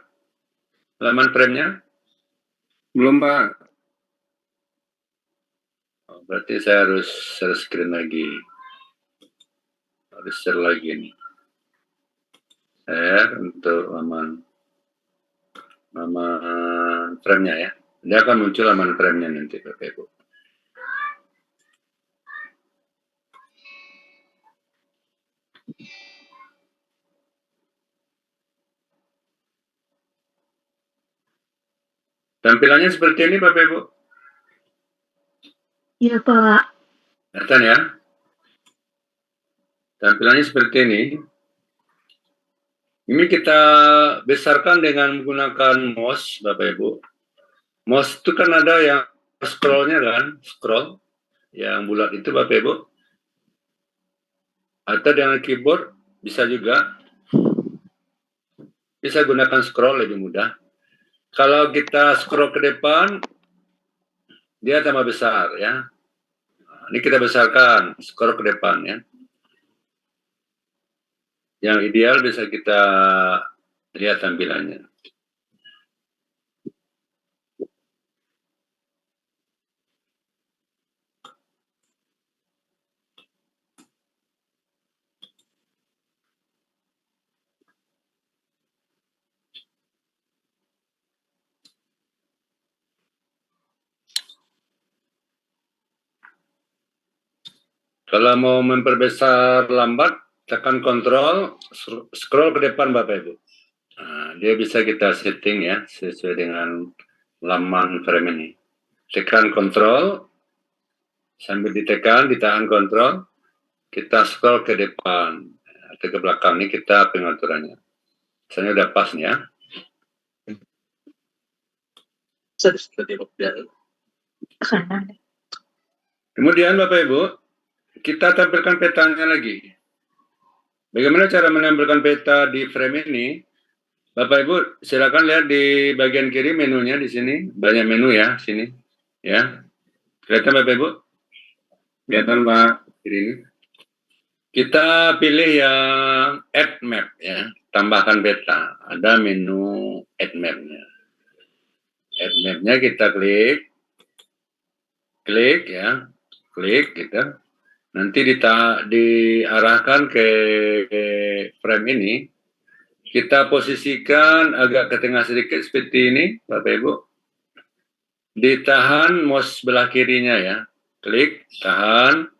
laman frame-nya? Belum, Pak. Oh, berarti saya harus share screen lagi. Harus share lagi nih. Share untuk laman frame-nya ya. Dia akan muncul laman frame-nya nanti Bapak Ibu. Tampilannya seperti ini Bapak Ibu. Iya, Pak. Kelihatan ya. Tampilannya seperti ini. Ini kita besarkan dengan menggunakan mouse Bapak Ibu. Mouse itu kan ada yang scroll-nya kan, scroll. Yang bulat itu Bapak Ibu. Atau dengan keyboard bisa juga. Bisa gunakan scroll lebih mudah. Kalau kita scroll ke depan, dia tambah besar ya. Nah, ini kita besarkan, scroll ke depan ya. Yang ideal bisa kita lihat tampilannya. Kalau mau memperbesar lambat, tekan kontrol, scroll ke depan Bapak Ibu. Nah, dia bisa kita setting ya, sesuai dengan laman frame ini. Tekan kontrol, sambil ditahan kontrol, kita scroll ke depan, atau ke belakang, ini kita pengaturannya. Misalnya udah pas nih ya. Kemudian Bapak Ibu, kita tampilkan petanya lagi. Bagaimana cara menampilkan peta di frame ini? Bapak Ibu, silakan lihat di bagian kiri menunya di sini. Banyak menu ya, sini. Ya. Kelihatan Bapak Ibu? Kelihatan, Pak. Kiri ini. Kita pilih yang add map ya. Tambahkan peta. Ada menu add map-nya. Add map-nya kita klik. Klik ya. Klik gitu. Nanti diarahkan ke frame ini. Kita posisikan agak ke tengah sedikit seperti ini, Bapak Ibu. Ditahan mouse sebelah kirinya ya. Klik, tahan.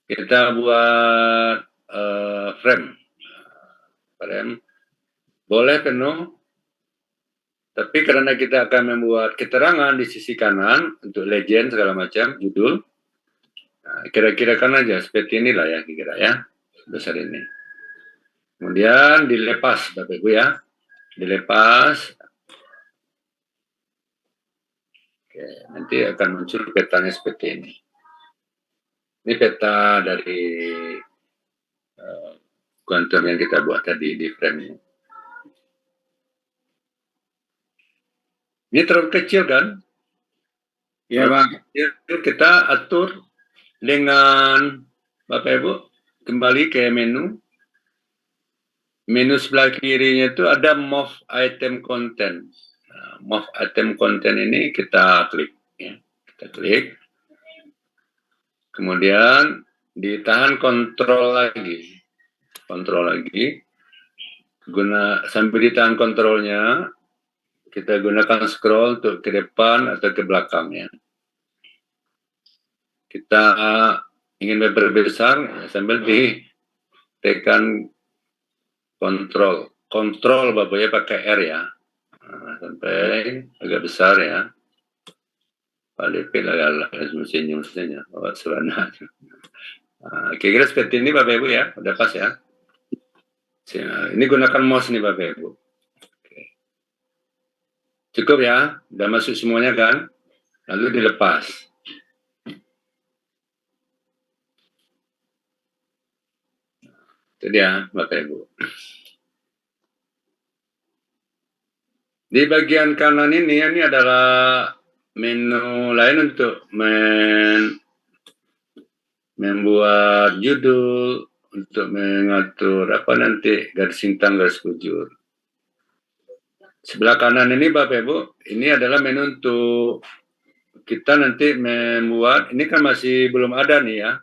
Kita buat frame. Frame. Boleh penuh. Tapi karena kita akan membuat keterangan di sisi kanan untuk legend segala macam, judul. Nah, kira-kira kan aja seperti inilah ya kira-kira ya. Sebesar ini. Kemudian dilepas Bapak Ibu ya. Dilepas. Oke, nanti akan muncul petanya seperti ini. Ini peta dari quantum yang kita buat tadi di frame ini. Ini terlalu kecil kan? Ya Pak. Kita atur dengan Bapak Ibu kembali ke menu. Menu sebelah kirinya itu ada move item content. Nah, move item content ini kita klik, ya. Kita klik. Kemudian ditahan kontrol lagi. Kontrol lagi. Sambil ditahan kontrolnya, kita gunakan scroll untuk ke depan atau ke belakangnya. Kita ingin memperbesar sambil ditekan kontrol. Kontrol Bapak ya pakai R ya. Nah, sampai agak besar ya. Pak DP lah senyum-senyum. Oh, serana. Nah, kira-kira seperti ini Bapak Ibu ya. Udah pas ya. Ini gunakan mouse nih Bapak Ibu. Oke. Cukup ya. Udah masuk semuanya kan. Lalu dilepas. Itu dia Bapak Ibu. Di bagian kanan ini adalah menu lain untuk membuat judul, untuk mengatur apa nanti garis bintang, garis bujur. Sebelah kanan ini Bapak Ibu, ini adalah menu untuk kita nanti membuat, ini kan masih belum ada nih ya,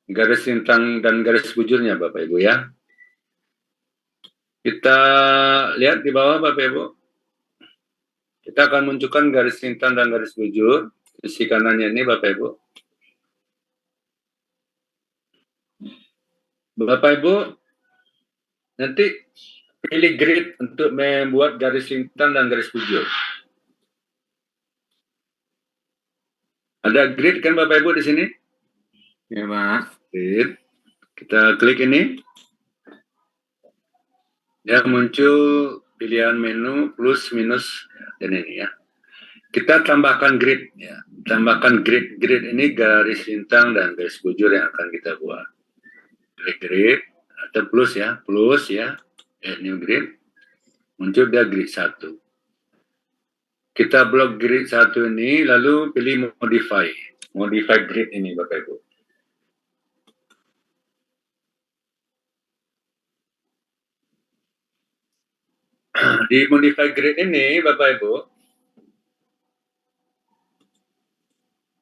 garis bintang dan garis bujurnya Bapak Ibu ya. Kita lihat di bawah Bapak Ibu. Kita akan munculkan garis bintang dan garis bujur. Sisi kanannya ini Bapak Ibu. Bapak Ibu, nanti pilih grid untuk membuat garis bintang dan garis bujur. Ada grid kan Bapak Ibu di sini? Ya Pak. Grid. Kita klik ini. Ya muncul pilihan menu plus minus dan ini ya. Kita tambahkan grid ya. Tambahkan grid. Grid ini garis bintang dan garis bujur yang akan kita buat. Klik grid atau plus ya. Plus ya. New grid. Muncul dia grid 1. Kita blok grid 1 ini lalu pilih modify. Modify grid ini Bapak Ibu. Di modify grid ini Bapak Ibu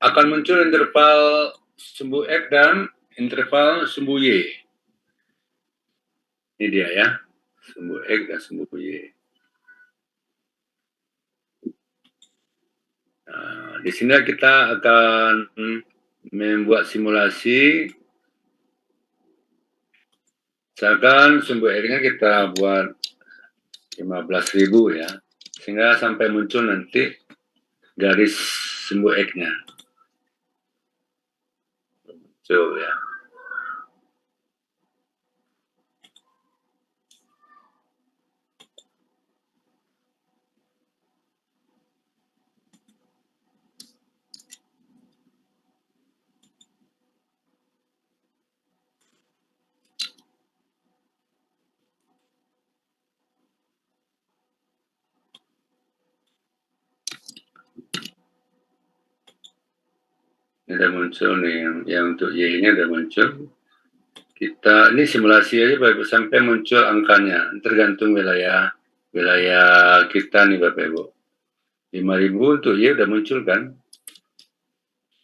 akan muncul interval sumbu X dan interval sumbu Y. Ini dia ya, sumbu X dan sumbu Y. Nah, di sini kita akan membuat simulasi. Misalkan sumbu X-nya kita buat 15.000 ya, sehingga sampai muncul nanti garis sumbu X-nya. Muncul ya. Ini udah muncul nih, yang untuk Y-nya udah muncul. Kita ini simulasi aja Bapak Ibu sampai muncul angkanya, tergantung wilayah kita nih Bapak Ibu. 5.000 untuk Y udah muncul kan?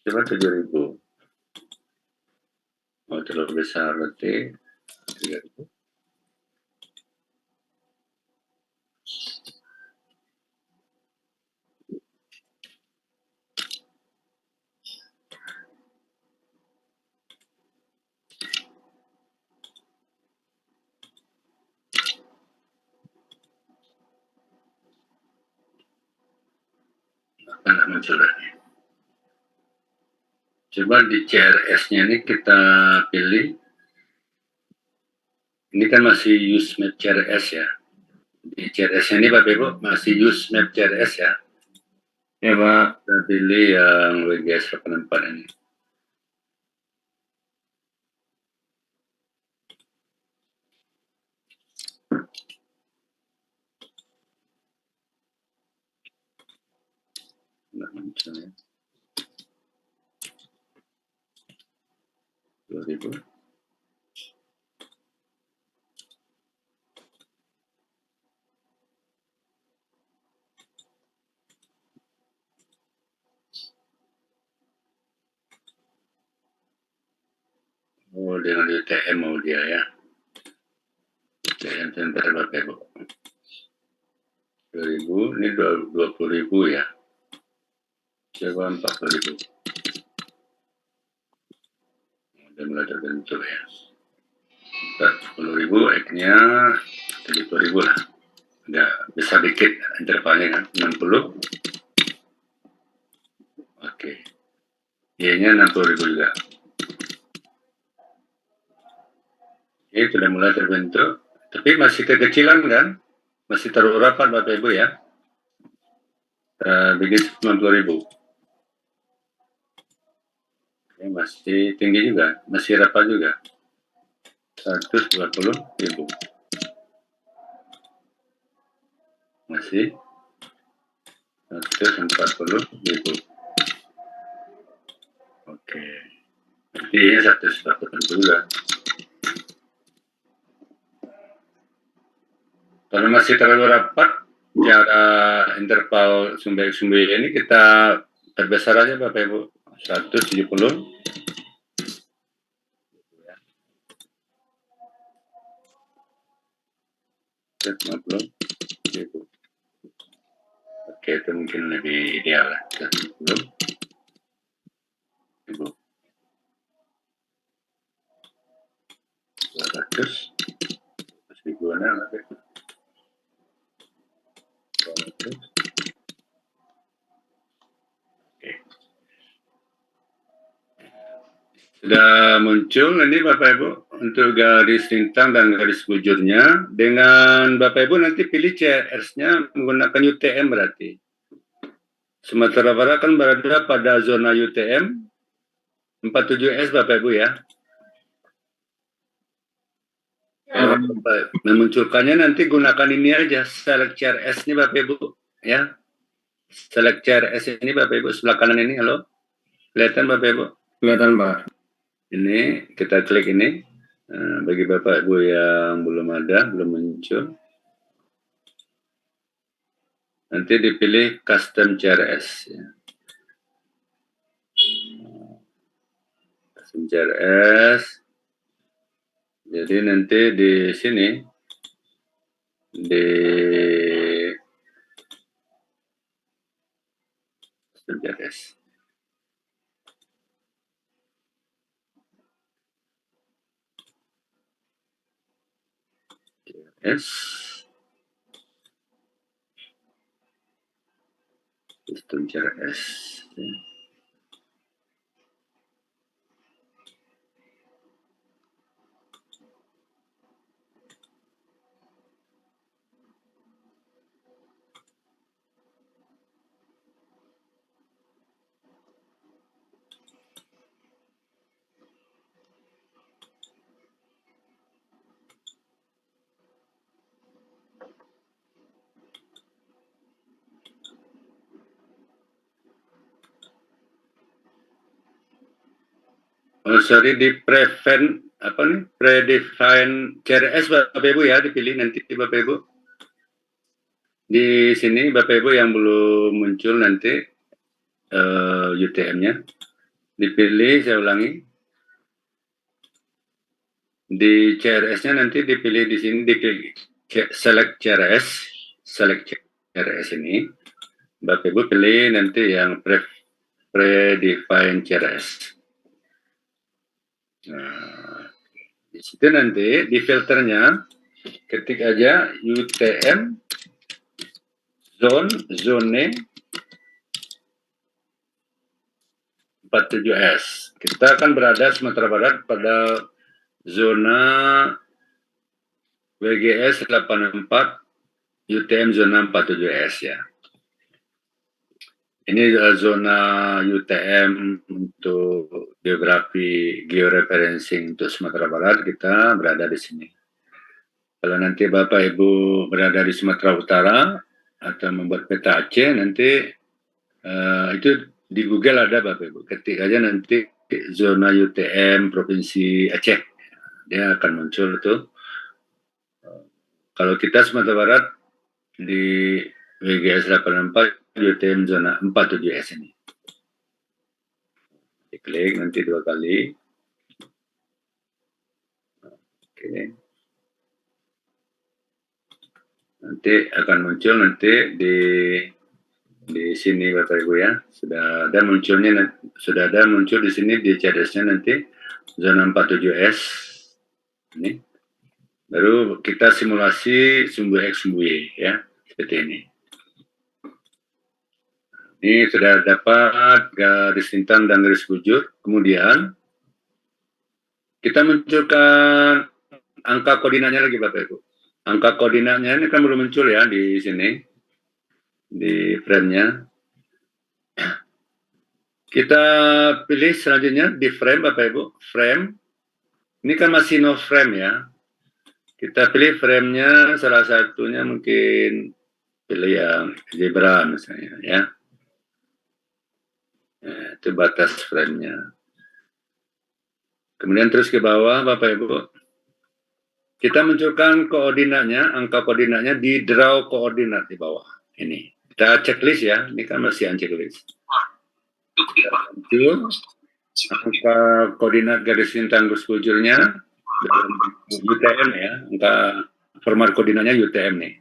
Coba 7.000. Oh, terlalu besar berarti 3.000. Akan muncul lagi. Coba di CRS-nya ini kita pilih. Ini kan masih use map CRS ya. Di CRS-nya ini Bapak Ibu masih use map CRS ya. Ya Pak. Kita pilih yang WGS 84 ini. Nggak muncul ya. Ibu. Oh, dengan UTM mau dia ya. UTM center Bapak Ibu. 2000, ini 20.000 ya. Coba 40.000. Udah mulai terbentuk ya. 40.000, X-nya 70.000 lah. Udah besar dikit intervalnya kan, 60. Oke. Y-nya 60.000 juga. Ini sudah mulai terbentuk, tapi masih kekecilan kan, masih terlalu rapat Bapak Ibu ya. Bikin 90.000. Ini masih tinggi juga, masih rapat juga. 120.000. Masih 140.000. Oke. Ini 140.000 juga. Kalau masih terlalu rapat, cara interval sumber-sumber ini kita perbesar aja Bapak Ibu. 170. Oke, itu mungkin lebih ideal lah. 170. Ibu. 200. Ribuan lah. 200. Oke. Sudah muncul ini Bapak Ibu untuk garis lintang dan garis bujurnya. Dengan Bapak Ibu nanti pilih CRS-nya menggunakan UTM berarti. Sumatera Barat kan berada pada zona UTM 47S Bapak Ibu ya. Memunculkannya nanti gunakan ini aja, select CRS ini Bapak Ibu ya. Select CRS ini Bapak Ibu sebelah kanan ini, halo. Kelihatan Bapak Ibu? Kelihatan Pak. Ini kita klik ini. Bagi Bapak Ibu yang belum ada, belum muncul, nanti dipilih custom CRS ya. Custom CRS. Jadi nanti di sini di custom CRS. Sistem CRS ya. Oh, sorry, di prevent apa nih? Predefine CRS Bapak Ibu ya, dipilih nanti Bapak Ibu. Di sini Bapak Ibu yang belum muncul nanti UTM-nya dipilih, saya ulangi. Di CRS-nya nanti dipilih di sini, diklik select CRS, select CRS ini. Bapak Ibu pilih nanti yang predefine CRS. Nah, di situ nanti di filternya ketik aja UTM zone 47S. Kita akan berada Sumatera Barat pada zona WGS 84 UTM zona 47S ya. Ini zona UTM untuk geografi georeferencing untuk Sumatera Barat, kita berada di sini. Kalau nanti Bapak Ibu berada di Sumatera Utara atau membuat peta Aceh, nanti itu di Google ada Bapak Ibu. Ketik aja nanti zona UTM Provinsi Aceh. Dia akan muncul itu. Kalau kita Sumatera Barat di WGS 84 UTM zona 47S ini. Diklik nanti 2 kali. Oke. Nanti akan muncul nanti di sini Bapak Ibu ya. Sudah ada muncul di sini di CDS-nya nanti zona 47S. Ini. Baru kita simulasi sumbu X sumbu Y ya, seperti ini. Ini sudah dapat garis lintang dan garis bujur. Kemudian kita munculkan angka koordinatnya lagi Bapak Ibu. Angka koordinatnya ini kan belum muncul ya di sini, di frame-nya. Kita pilih selanjutnya di frame Bapak Ibu. Frame, ini kan masih no frame ya. Kita pilih frame-nya, salah satunya mungkin pilih yang zebra misalnya ya. Itu batas frame-nya. Kemudian terus ke bawah Bapak Ibu. Kita munculkan koordinatnya, angka koordinatnya di draw koordinat di bawah. Ini. Kita checklist ya, ini kan masih checklist. Itu angka koordinat garis lintang garis bujurnya UTM ya, angka format koordinatnya UTM nih.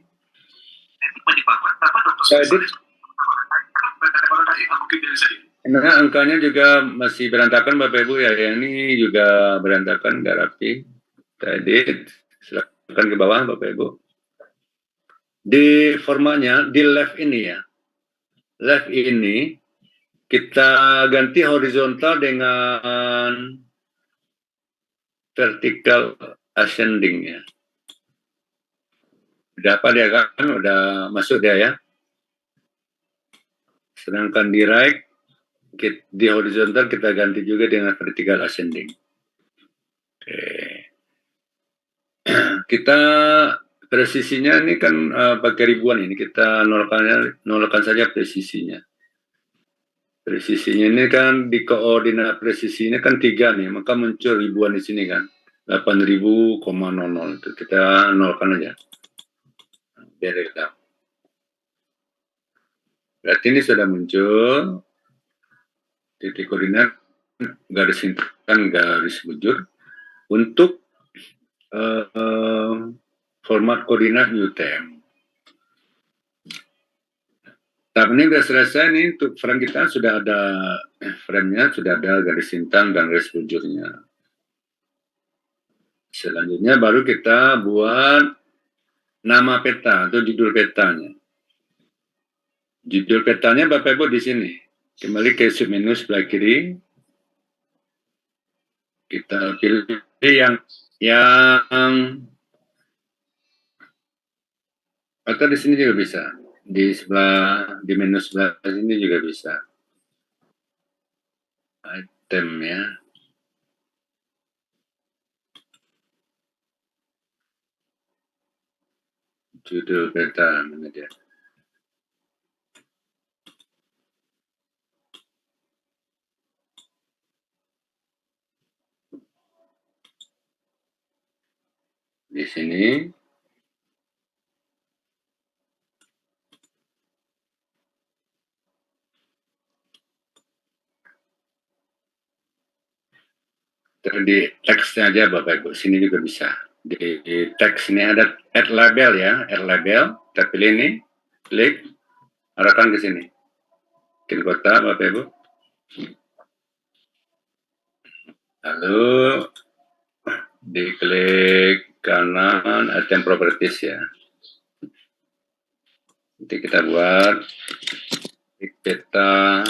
Nah, angkanya juga masih berantakan Bapak Ibu ya, yang ini juga berantakan, nggak rapi. Tadi silakan ke bawah Bapak Ibu. Di formatnya di left ini ya, left ini kita ganti horizontal dengan vertical ascending ya. Udah apa dia kan? Udah masuk dia ya. Sedangkan di right, di horizontal kita ganti juga dengan vertical ascending. Oke. Kita presisinya ini kan pakai ribuan ini, kita nolkan saja presisinya. Presisinya ini kan di koordinat presisinya kan 3 nih, maka muncul ribuan di sini kan. 8.000,00 itu kita nolkan aja. Biar kita. Berarti ini sudah muncul titik koordinat garis lintang garis bujur untuk format koordinat UTM. Tahap ini sudah selesai nih, untuk frame kita sudah ada frame-nya, sudah ada garis lintang dan garis bujurnya. Selanjutnya baru kita buat nama peta atau judul petanya. Judul petanya Bapak Ibu di sini. Kembali ke submenu sebelah kiri. Kita pilih yang atau di sini juga bisa. Di menu sebelah sini juga bisa. Item ya. Judul peta mana dia? Di sini. Terus di teksnya aja Bapak Ibu, sini juga bisa. Di teks ini ada add label ya, add label. Kita pilih ini, klik, arahkan ke sini. Klik kotak Bapak Ibu. Lalu diklik kanan item properties ya. Nanti kita buat peta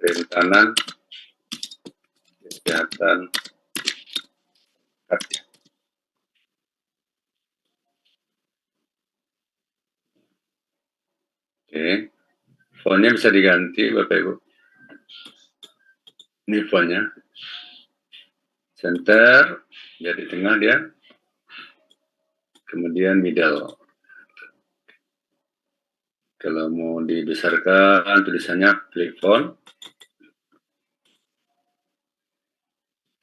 kerentanan kesehatan kerja. Oke, fontnya bisa diganti Bapak Ibu. Ini fontnya. Center, jadi tengah dia. Kemudian middle. Kalau mau dibesarkan tulisannya klik font.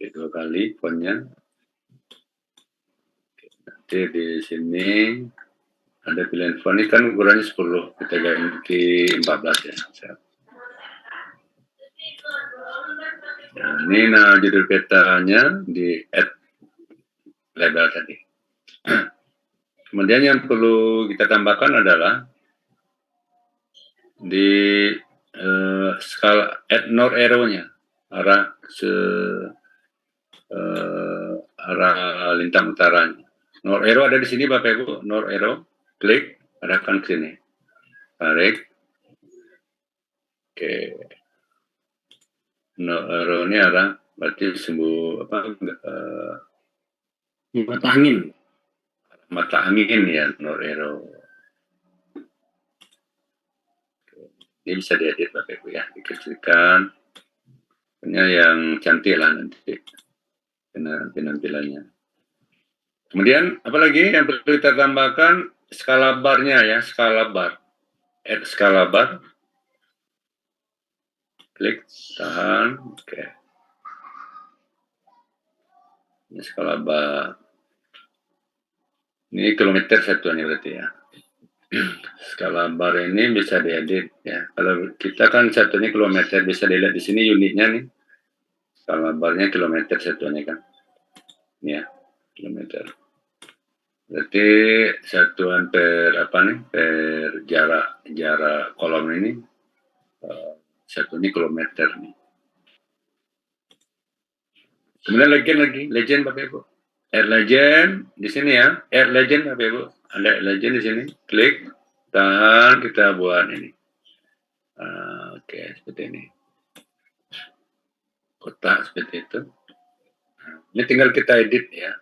Klik 2 kali fontnya. Nanti di sini ada pilihan font, ini kan ukurannya 10, kita ganti 14 ya. Nah, ini judul petanya di add label tadi. Kemudian yang perlu kita tambahkan adalah di skala add north arrow-nya, arah arah lintang utaranya. North arrow ada di sini Bapak Ibu, north arrow, klik, arahkan ke sini, tarik. Oke, north arrow ini arah berarti mata angin. mata angin ya, north arrow. Ini bisa diedit Bapak Ibu ya, dikecilkan. Punya yang cantik lah nanti penampilannya. Kemudian apalagi yang perlu kita tambahkan, skala barnya ya, skala bar. Add skala bar. Klik, tahan, oke. Ini skala bar. Ini kilometer satuannya berarti ya. Skala bar ini bisa diedit ya. Kalau kita kan satunya kilometer, bisa dilihat di sini unitnya nih. Skala barnya kilometer satuannya kan. Ini ya, kilometer. Berarti satuan per jarak kolom ini satunya kilometer nih. Kemudian legend Bapak Ibu. Add legend di sini ya. Add legend Bapak Ibu. Ada legend di sini. Klik, tahan, kita buat ini. Oke, seperti ini. Kotak seperti itu. Ini tinggal kita edit ya.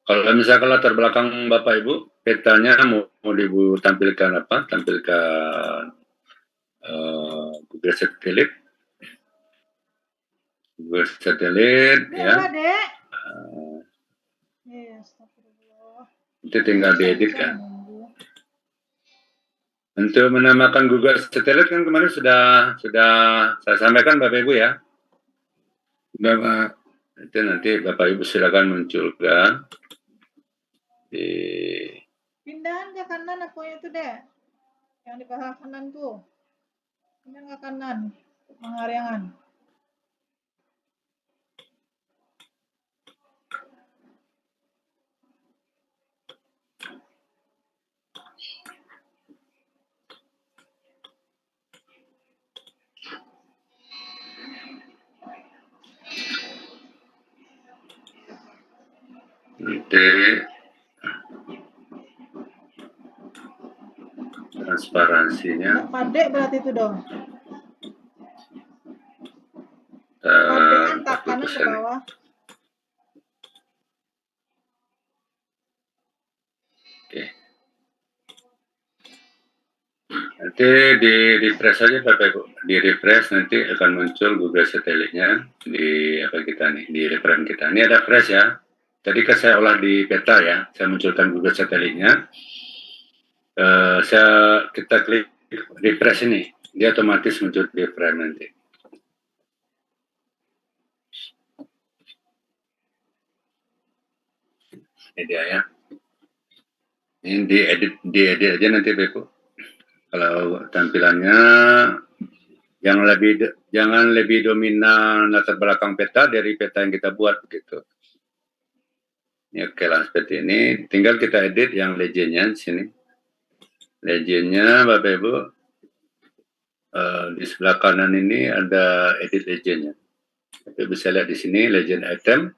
Kalau misalkan latar belakang Bapak Ibu, petanya mau tampilkan apa? Tampilkan Google Satelit. Google Satelit ya. Dek. Yes, Itu tinggal diedit kan. Untuk menamakan Google Satelit kan kemarin sudah saya sampaikan Bapak Ibu ya. Itu nanti Bapak Ibu silakan munculkan di pindahan ke kanan apa itu deh, yang di bawah kanan tuh, pindahan ke kanan, pengariangan. nanti transparansinya. Padek berarti itu dong. Padek angkat kanan ke bawah. Oke. Nanti di refresh saja Bapak Ibu. Di refresh nanti akan muncul Google Satelitnya di apa kita nih, di referensi kita. Ini ada fresh ya. Tadi kan saya olah di peta ya. Saya munculkan Google Satelitnya. Kita klik refresh ini, dia otomatis muncul di frame nanti. Ini dia ya. Ini diedit aja nanti Bapak. Kalau tampilannya jangan lebih dominan latar belakang peta dari peta yang kita buat begitu. Ini oke lah seperti ini. Tinggal kita edit yang legendnya di sini. Legendnya Bapak Ibu di sebelah kanan ini ada edit legendnya. Bapak bisa lihat di sini legend item.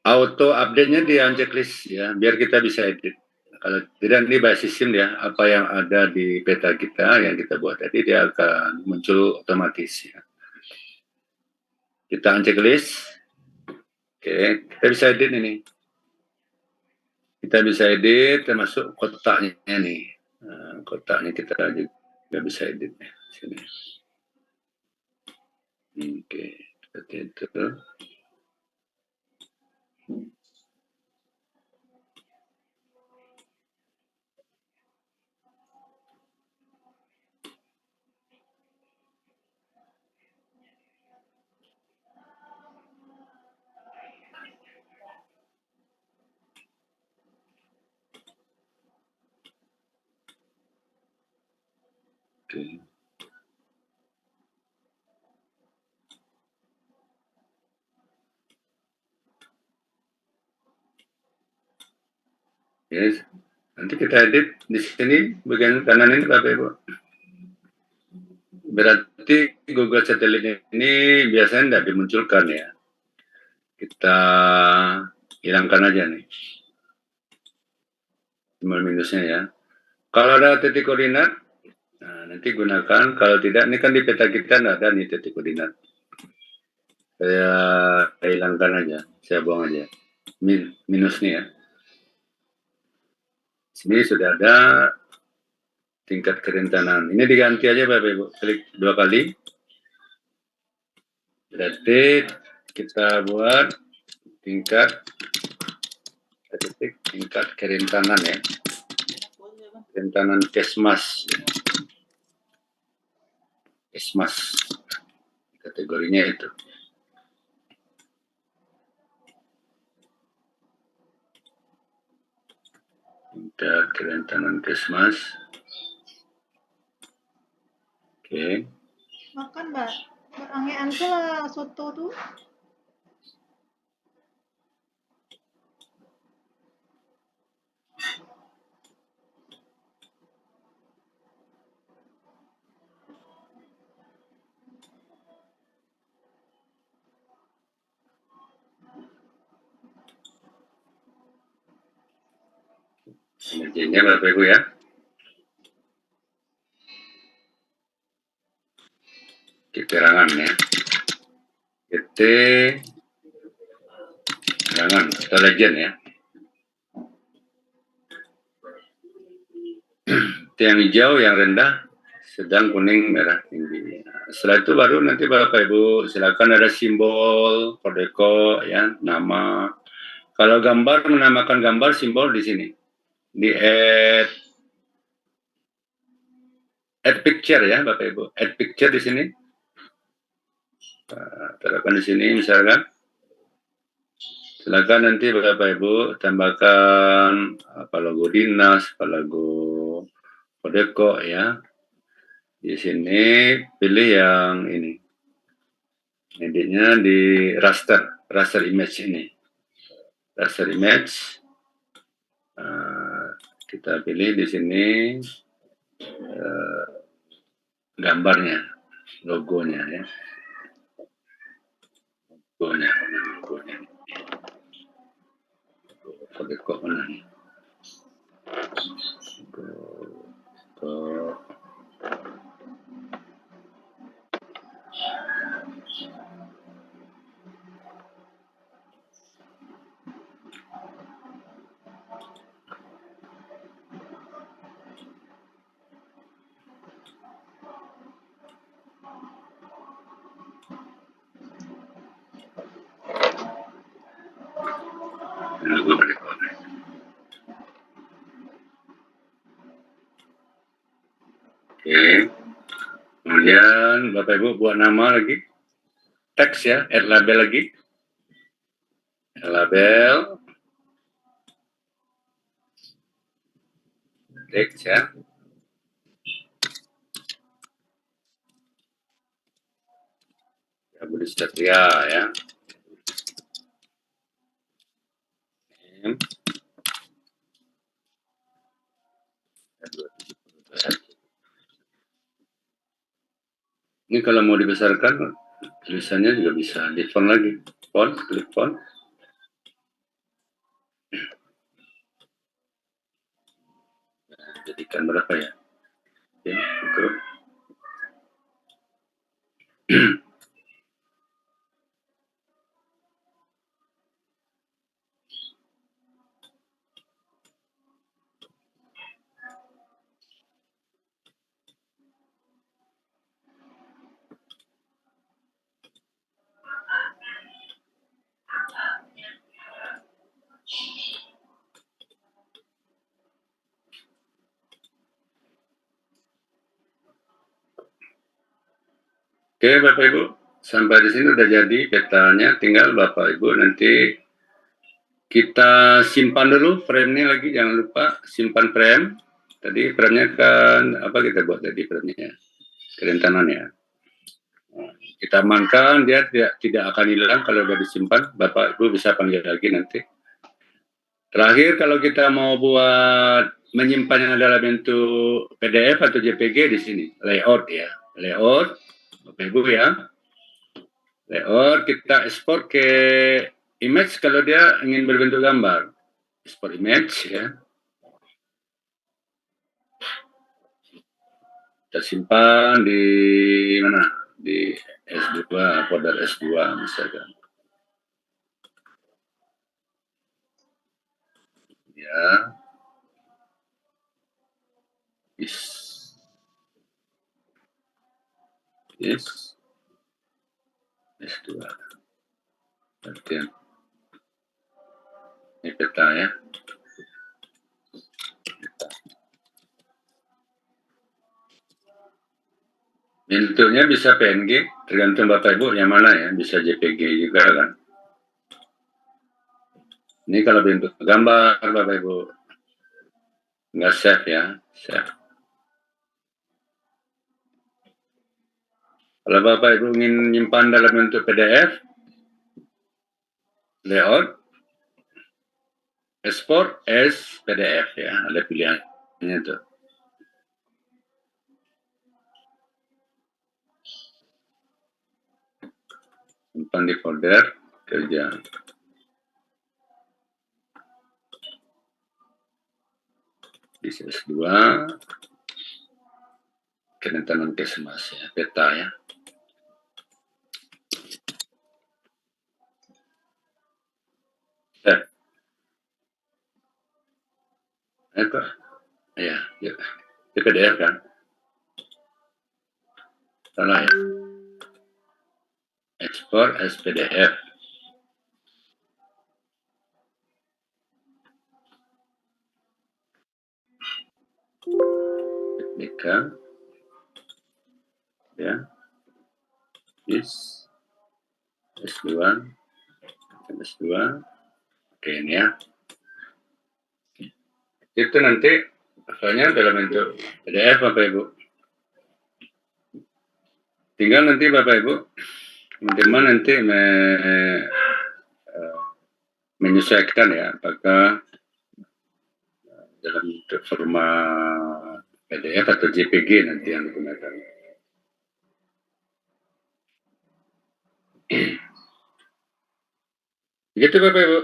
Auto update-nya di checklist ya, biar kita bisa edit. Kalau tidak ini by system ya, apa yang ada di peta kita yang kita buat tadi dia akan muncul otomatis ya. Kita checklist. Oke, kita bisa edit ini. Kita bisa edit termasuk kotaknya nih. Nah, kotaknya kita juga bisa edit ya, sini. Oke, seperti itu. Oke. Yes. Nanti kita edit di sini bagian kanan ini Bapak Ibu. Berarti Google Satelit ini biasanya tidak dimunculkan ya. Kita hilangkan aja nih. Simbol minusnya ya. Kalau ada titik koordinat, nah nanti gunakan. Kalau tidak, ini kan di peta kita tidak ada nih titik koordinat. Saya hilangkan aja, saya buang aja. Minus nih ya. Sini sudah ada tingkat kerentanan. Ini diganti aja Bapak Ibu. Klik 2 kali. Berarti kita buat tingkat kerentanan ya. Kerentanan Kesmas. Kesmas. Kategorinya itu. Tingkat kerentanan Kesmas. Oke. Makan, Mbak. Angean tuh lah soto tuh. Energinya Bapak Ibu ya. Keterangan ya. Keterangan atau legend ya. Itu yang hijau, yang rendah, sedang, kuning, merah, tinggi. Nah, setelah itu baru nanti Bapak Ibu silakan ada simbol, kodeko ya, nama. Kalau gambar menamakan gambar simbol di sini. Di add picture ya Bapak Ibu. Add picture di sini. Terapkan di sini misalkan. Silakan nanti Bapak Ibu tambahkan apa logo dinas, apa logo kodeko ya. Di sini pilih yang ini. Editnya di raster image ini. Raster image. Kita pilih di sini gambarnya, logonya ya. Logonya. Kodeko mana nih? Oke. Kemudian Bapak Ibu buat nama lagi. Teks ya, add label lagi. Label. Teks ya. Ya, Budi Satria ya. Ini kalau mau dibesarkan, tulisannya juga bisa di font lagi. Font, klik font. Jadikan berapa ya? Oke, cukup. Oke Bapak Ibu, sampai di sini udah jadi petanya, tinggal Bapak Ibu nanti kita simpan dulu frame-nya lagi, jangan lupa simpan frame. Tadi perannya kan apa kita buat tadi perannya? Kerentanan ya. Kita amankan, dia tidak akan hilang kalau sudah disimpan. Bapak Ibu bisa panggil lagi nanti. Terakhir, kalau kita mau buat menyimpannya dalam bentuk PDF atau JPG di sini, layout ya, layout, Bapak Ibu ya, layout kita ekspor ke image kalau dia ingin berbentuk gambar, ekspor image ya, kita simpan di mana? Di S2, folder S2 misalkan. Ya, S2. Artian ini peta ya. Bentuknya bisa PNG, tergantung Bapak Ibu yang mana ya, bisa JPG juga kan. Ini kalau bentuk gambar Bapak Ibu, nggak save ya, save. Kalau Bapak Ibu ingin menyimpan dalam bentuk PDF, layout, export as PDF ya, ada pilihannya tuh. Simpan di folder kerja. Di S2, kerentanan Kesmas ya, peta ya. Apa? Ya, ya. Di PDF kan? Salah ya. Export as PDF. Teknika. Ya. S2. S2. Oke, ini ya. Itu nanti filenya dalam bentuk PDF Bapak Ibu. Tinggal nanti Bapak Ibu teman-teman nanti menyesuaikan ya, apakah dalam bentuk format PDF atau JPG nanti yang digunakan. Begitu Bapak Ibu,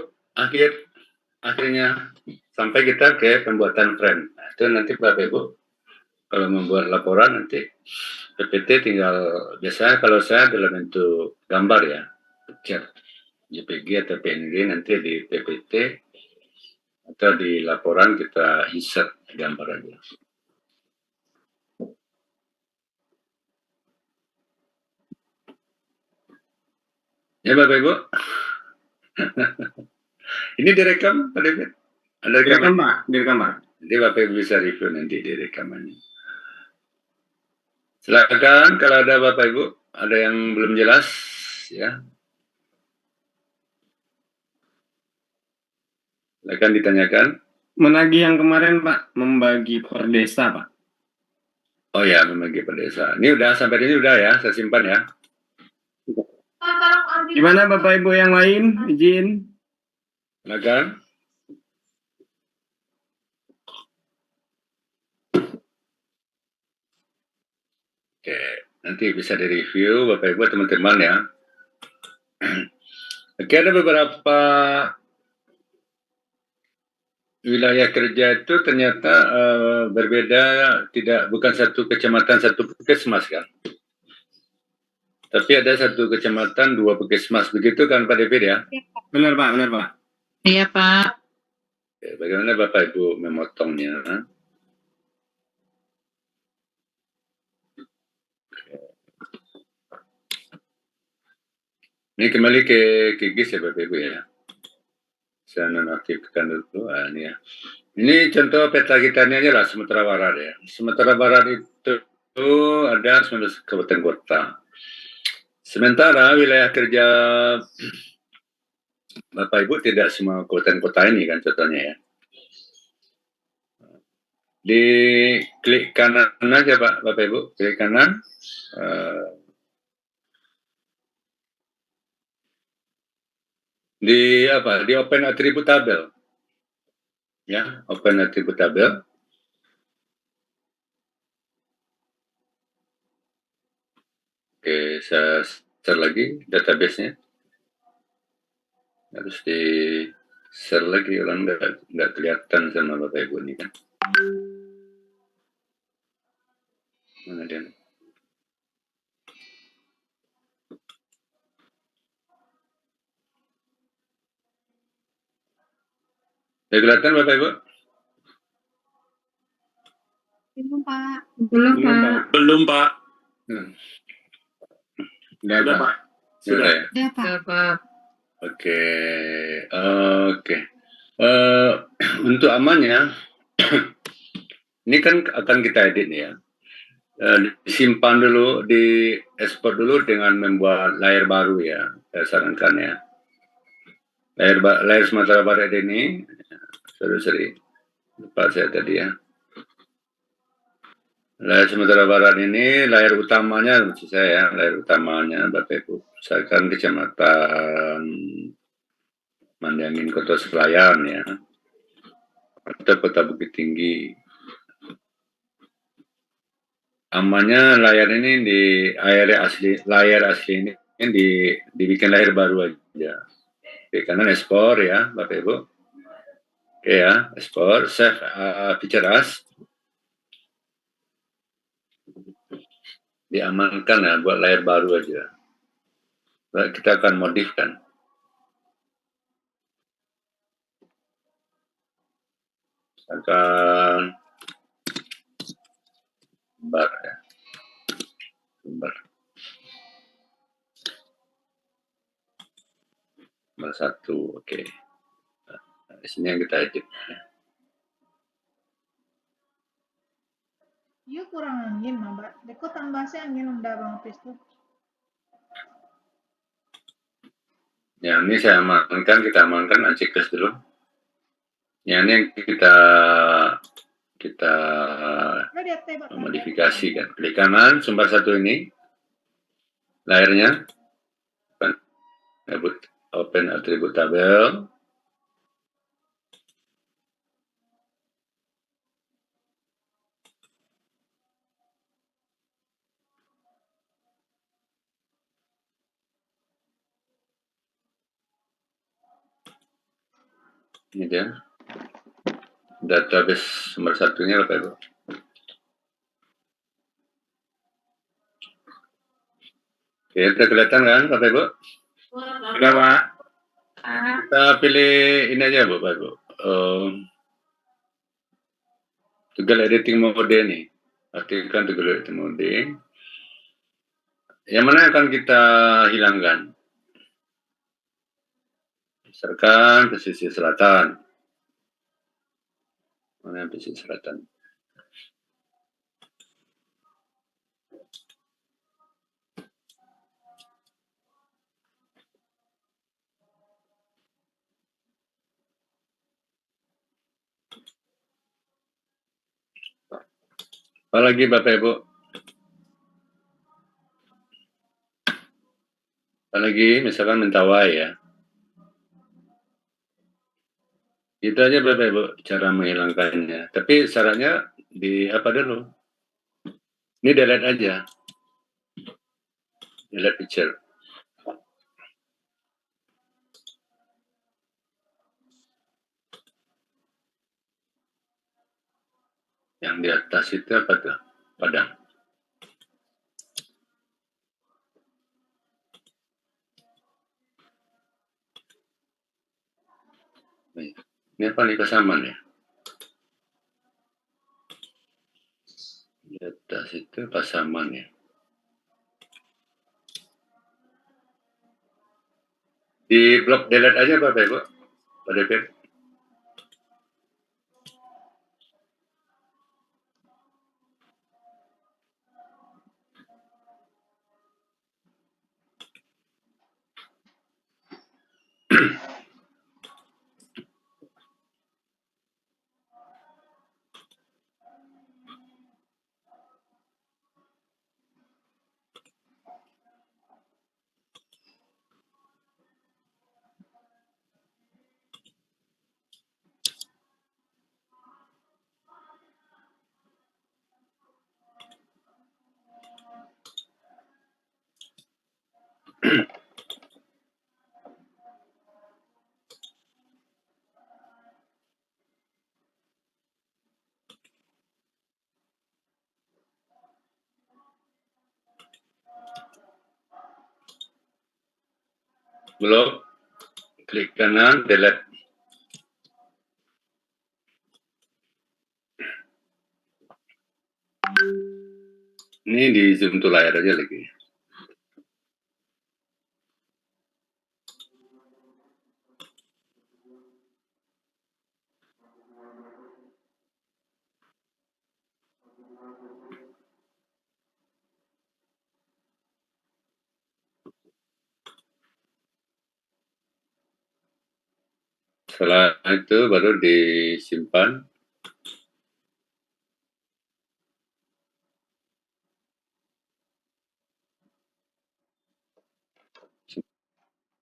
akhirnya sampai kita ke pembuatan frame. Nah, itu nanti Bapak Ibu kalau membuat laporan nanti PPT tinggal, biasanya kalau saya dalam bentuk gambar ya, JPG atau PNG nanti di PPT atau di laporan kita insert gambar aja. Ya Bapak Ibu. Ini direkam Pak David? Ada Direkam Pak, direkam Pak. Jadi Bapak Ibu bisa review nanti di rekamannya. Silakan kalau ada Bapak Ibu, ada yang belum jelas ya. Silakan ditanyakan. Menagih yang kemarin Pak, membagi per desa Pak. Oh ya, membagi per desa. Ini udah sampai ini udah ya, saya simpan ya. Gimana Bapak Ibu yang lain? Izin. Silakan. Oke, nanti bisa direview Bapak Ibu teman-teman ya. Oke, ada beberapa wilayah kerja itu ternyata berbeda, bukan satu kecamatan satu puskesmas kan. Tapi ada satu kecamatan dua puskesmas, begitu kan Pak David ya? Benar Pak, benar Pak. Iya Pak. Oke, bagaimana Bapak Ibu memotongnya? Ini kembali ke GIS ya Bapak Ibu ya. Saya nonaktifkan dulu, ini ya. Ini contoh peta kita ini aja lah, Sumatera Barat ya. Sumatera Barat itu ada 19 kabupaten kota. Sementara wilayah kerja Bapak Ibu tidak semua kabupaten kota ini kan contohnya ya. Di klik kanan aja Pak, Bapak Ibu, klik kanan. Di apa? Di open attribute tabel. Ya, open attribute tabel. Oke, saya share lagi database-nya. Harus di share lagi, orang nggak kelihatan sama Bapak Ibu ini kan. Mana dia? Udah kelihatan Bapak Ibu? Belum, Pak. Belum, Pak. Belum, Pak. Udah, Sudah, Pak. Pak. Sudah ya? Ya, Pak. Oke, oke. Untuk amannya, ini kan akan kita edit nih ya. Disimpan dulu, di export dulu dengan membuat layar baru ya. Saya sarankan ya. Layar Sumatera Barat ini, sorry, lupa saya tadi ya. Layar Sumatera Barat ini, layar utamanya, maksud saya ya, layar utamanya Bapak Ibu. Misalkan Kecamatan Mandiangin Kota Seklayan ya. Atau Kota Bukit Tinggi. Amannya layar ini di layar asli ini dibikin layar baru aja. Oke, kanan ekspor ya, Bapak Ibu. Oke ya, ekspor, save feature as. Diamankan ya, buat layar baru aja. Kita akan modifkan. Akan bar ya. Bar 1, oke. Nah, di sini yang kita edit. Iya kurang angin, Mbak. Deko tambah sih angin udah Bang Apis tuh. Ya, ini saya amankan, kita amankan Ansiklus dulu. Ya, ini yang kita Lihat teh, Pak. modifikasikan. Klik kanan, sumber 1 ini, layarnya, open attribute tabel. Ini dia, database sumber 1-nya Bapak Ibu. Oke, udah kelihatan kan Bapak Ibu? Sudah, Pak. Kita pilih ini aja Bapak Ibu. Toggle editing mode nih. Aktifkan toggle editing mode. Yang mana akan kita hilangkan? Misalkan pesisir selatan. Mana pesisir selatan? Apalagi Bapak Ibu? Apalagi misalkan Mentawai ya. Itu aja Bapak Ibu cara menghilangkannya. Tapi syaratnya di apa dulu? Ini delete aja. Delete picture. Yang di atas itu apa tuh? Padang. Ini apa nih kesamaan ya? Di atas itu pasaman ya. Di blok delete aja Bapak Ibu. Pada pet. Belum. Klik kanan, delete. Ini di zoom to layar aja lagi. Setelah itu baru disimpan.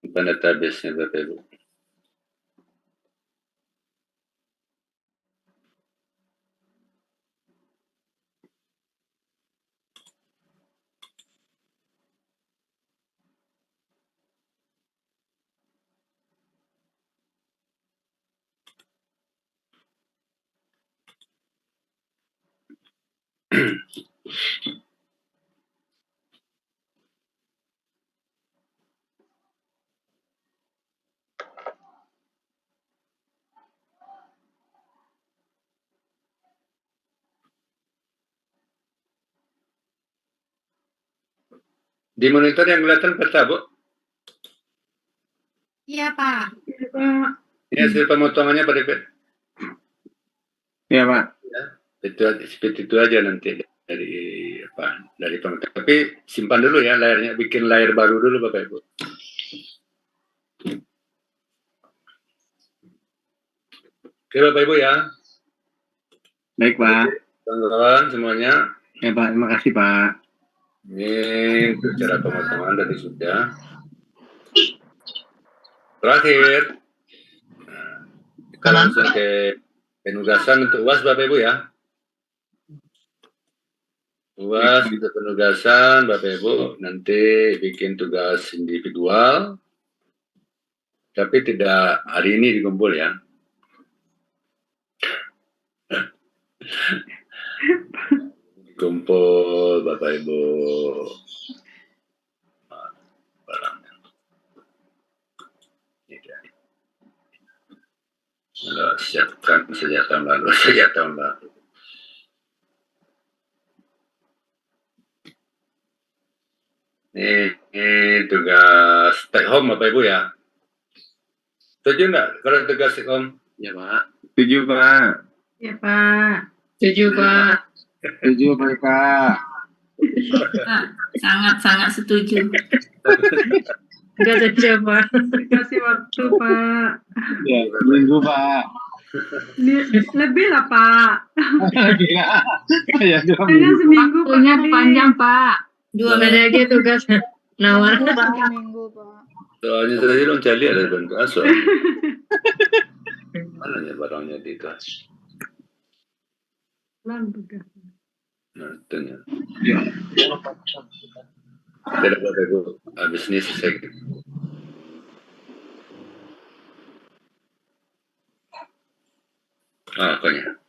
Simpan database-nya Bapak Ibu. Di monitor yang kelihatan peta, Bu. Iya, Pak. Ini hasil pemotongannya Pak Depet. Iya, Pak. Itu seperti itu aja nanti dari pemotongan. Tapi simpan dulu ya layarnya, bikin layar baru dulu Bapak Ibu. Oke Bapak Ibu ya. Baik, Pak. Kawan-kawan semuanya. Ya, Pak. Terima kasih, Pak. Ini untuk cara pemotongan tadi sudah. Terakhir, kita langsung ke penugasan untuk UAS Bapak Ibu ya. UAS untuk penugasan Bapak Ibu nanti bikin tugas individual, tapi tidak hari ini dikumpul ya. Kumpul Bapak Ibu. Barangnya. Ini dia. Siapkan sejak tahun lalu. Ini tugas take home Bapak Ibu ya. Setuju enggak kalau tugas take home? Ya, Pak. Setuju, Pak. Iya, Pak. Setuju, Pak. Setuju, Pak. Sangat-sangat setuju. Enggak setuju, Pak. Kasih waktu, Pak. Ya, minggu, Pak. Lebih lah, Pak. Ya, Dengan seminggu, Pak. Waktunya panjang, Pak. 2 hari lagi tugas nawar. Minggu, Pak. Soalnya tadi dong cari ada bentuk asal. Mana ya barangnya di tas? Nah, itunya. Tidak Bapak Ibu, habis ini selesai. Apanya?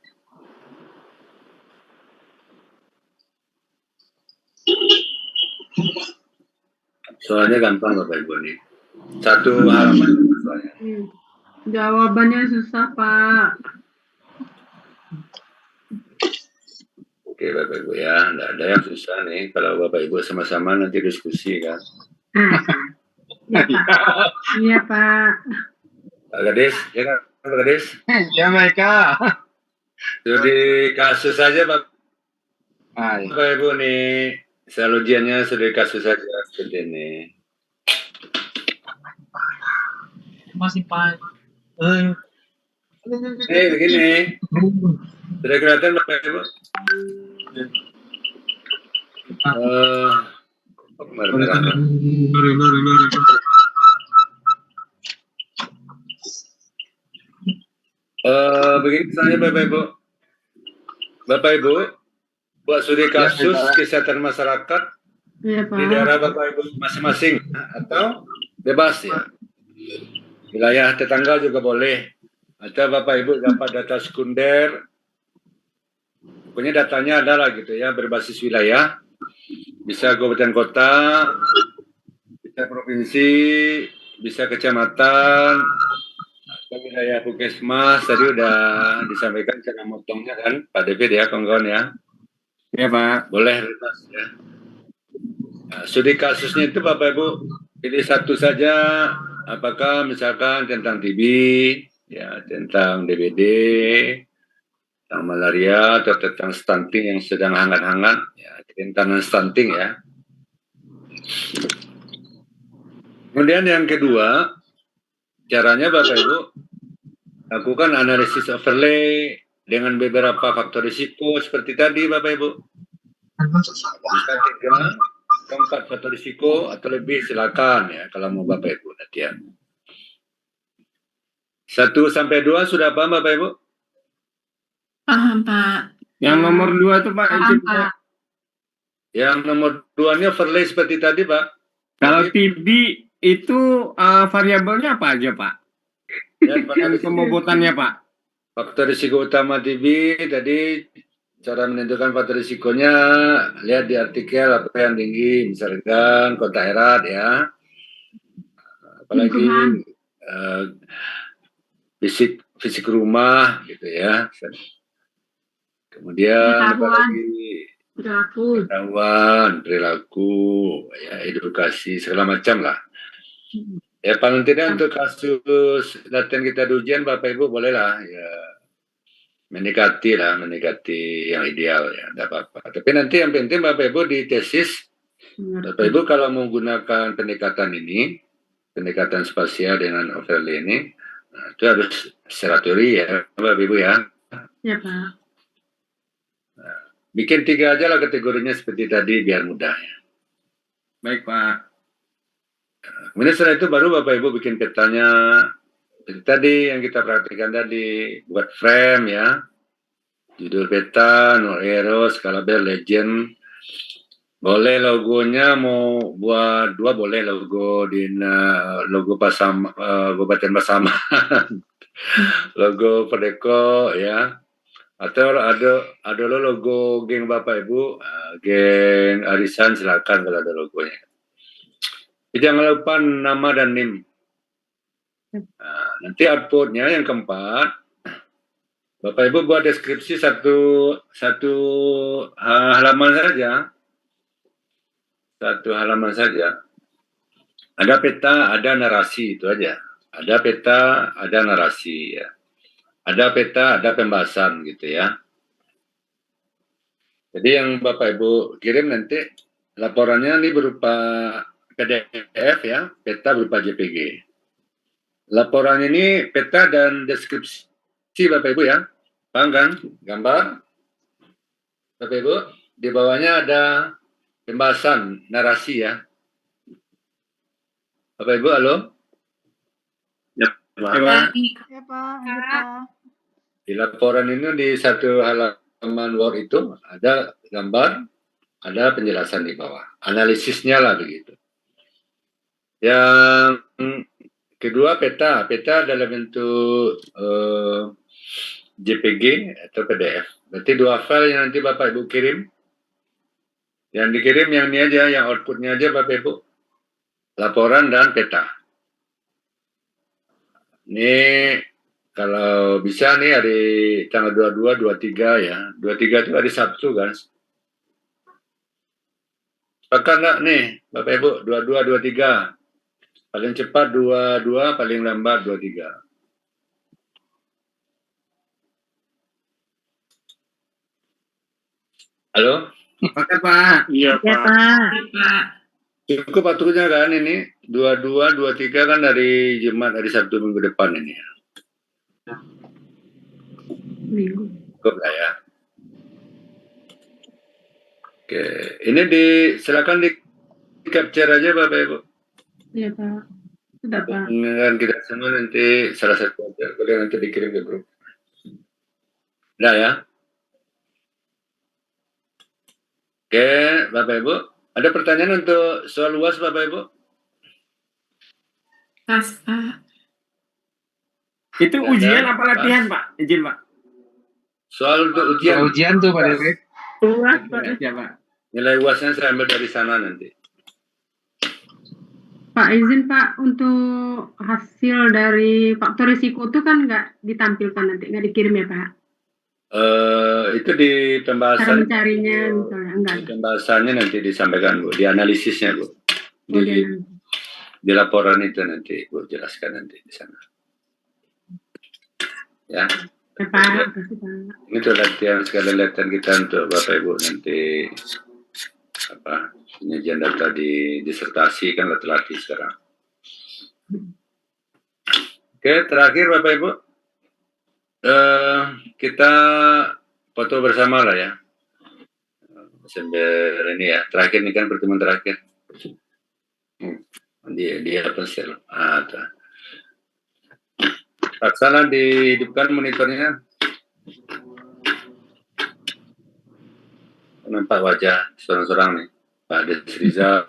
Soalnya gampang Bapak Ibu nih. Satu halaman soalnya. Jawabannya susah, Pak. Oke Bapak Ibu ya, enggak ada yang susah nih. Kalau Bapak Ibu sama-sama nanti diskusi kan. Iya, Pak. Iya, Pak. Pak Gadis, ya kan Pak Gadis? Ya, mereka. Studi kasus saja Bapak Hai. Ibu nih. Soal ujiannya studi kasus saja seperti ini. Masih Pak. Begini. Sudah kelihatan Bapak Ibu? Begini misalnya Bapak Ibu. Bapak Ibu, buat studi kasus kesehatan masyarakat Iya, Pak. di daerah Bapak Ibu masing-masing atau bebas ya. Wilayah tetangga juga boleh. Atau Bapak Ibu dapat data sekunder. Pokoknya datanya adalah gitu ya, berbasis wilayah. Bisa kabupaten kota, bisa provinsi, bisa kecamatan atau wilayah Puskesmas tadi udah disampaikan cara motongnya kan Pak David ya kawan-kawan ya. Ya Pak. Boleh lintas ya. Nah, studi kasusnya itu Bapak Ibu pilih satu saja, apakah misalkan tentang TB, ya tentang DBD, tentang malaria atau tentang stunting yang sedang hangat-hangat, ya kerentanan stunting ya. Kemudian yang kedua, caranya Bapak Ibu lakukan analisis overlay dengan beberapa faktor risiko seperti tadi Bapak Ibu. Bisa 3, 4 faktor risiko atau lebih silakan ya kalau mau Bapak Ibu nanti ya. 1 sampai 2 sudah paham Bapak Ibu? Paham, Pak. Yang nomor 2 tuh Pak, Paham, Pak. Yang nomor 2-nya overlay seperti tadi Pak. Kalau TB itu variabelnya apa aja Pak? Dan Dan pembobotannya Pak? faktor risiko utama TB tadi cara menentukan faktor risikonya lihat di artikel apa yang tinggi misalkan kontak erat ya, apalagi fisik rumah gitu ya, kemudian pengetahuan perilaku ya, edukasi segala macam lah ya. Paling tidak untuk kasus latihan kita di ujian Bapak Ibu bolehlah ya mendekati yang ideal ya, tidak apa-apa. Tapi nanti yang penting Bapak Ibu di tesis, Bapak Ibu kalau menggunakan pendekatan ini, pendekatan spasial dengan overlay ini, nah, itu harus secara teori ya Bapak Ibu ya. Ya Pak. Nah, bikin 3 aja lah kategorinya seperti tadi biar mudah ya. Baik Pak. Kemudian setelah itu baru Bapak Ibu bikin petanya. Seperti tadi yang kita praktikkan tadi, buat frame ya, judul peta, no error, skala Bell, legend, boleh logonya mau buat 2 boleh logo di logo Pasaman, Kabupaten Pasaman, logo Perdeko ya, atau ada logo geng Bapak Ibu, geng arisan silakan kalau ada logonya. Jangan lupa nama dan NIM. Nah, nanti outputnya yang keempat, Bapak Ibu buat deskripsi satu halaman saja. Satu halaman saja. Ada peta, ada narasi, itu aja. Ada peta, ada narasi ya. Ada peta, ada pembahasan gitu ya. Jadi yang Bapak Ibu kirim nanti laporannya ini berupa PDF ya, peta berupa JPG. Laporan ini peta dan deskripsi Bapak Ibu ya. Paham kan? Gambar. Bapak Ibu, di bawahnya ada pembahasan narasi ya. Bapak Ibu, halo? Ya, Pak. Ya Pak. Di laporan ini di satu halaman Word itu ada gambar, ada penjelasan di bawah. Analisisnya lah begitu. Yang kedua peta dalam bentuk JPG atau PDF. Berarti 2 file yang nanti Bapak Ibu kirim. Yang dikirim yang ini aja, yang outputnya aja Bapak Ibu. Laporan dan peta. Ini kalau bisa nih hari tanggal 22, 23 ya. 23 itu hari Sabtu kan. Sepakat enggak nih Bapak Ibu? 22, 23. Paling cepat 22, paling lambat 23. Halo? Oke Pak. Iya, Ya Pak. Pak. Cukup waktunya kan ini 22, 23 kan dari Jumat, hari Sabtu minggu depan ini ya. Cukup lah ya. Oke, ini silakan di capture aja Bapak Ibu. Iya Pak. Sudah Pak. Dengan kita semua nanti salah satu aja, boleh nanti dikirim ke grup. Udah ya. Oke, Bapak Ibu. Ada pertanyaan untuk soal UAS Bapak Ibu? Pas Pak. Itu Ada, ujian apa Pak? latihan Pak? Izin Pak. Soal untuk ujian. Ujian tuh Pak David. Ya Pak. Nilai UASnya saya ambil dari sana nanti. Pak, izin Pak, untuk hasil dari faktor risiko itu kan nggak ditampilkan nanti, nggak dikirim ya Pak? Itu di Cara pembahasan, mencarinya misalnya, enggak. di pembahasannya nanti disampaikan Bu, di analisisnya Bu, Kemudian, di laporan itu nanti Bu jelaskan nanti di sana. Ya, ya Pak, kasih Pak. itu latihan sekali latihan kita untuk Bapak Ibu nanti apa penyajian data di disertasi kan latih sekarang. Oke, terakhir Bapak Ibu, kita foto bersama lah ya. Sambil ini ya, terakhir ini kan pertemuan terakhir. Dia apa sih? Laksana dihidupkan monitornya. Nampak wajah seorang-seorang nih. Pak Des Rizal,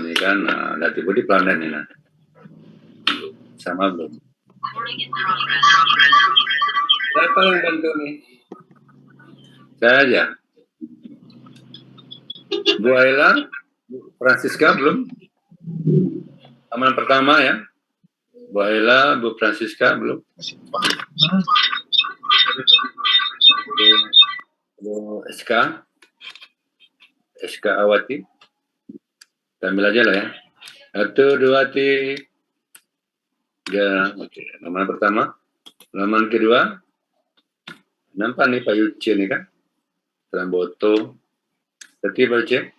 ini kan, nanti body planet ini nanti. Sama belum? Siapa yang bantu nih? Saya aja. Bu Ayla, Bu Francisca belum? Amalan pertama ya. Bu Ayla, Bu Francisca belum? Bu SK Awati. Kita ambil aja lah ya. 1, 2, 3. Oke. Amalan pertama. Amalan kedua. Nampak nih Pak Yuce nih kan? Ramboto. Tadi Pak Yuce.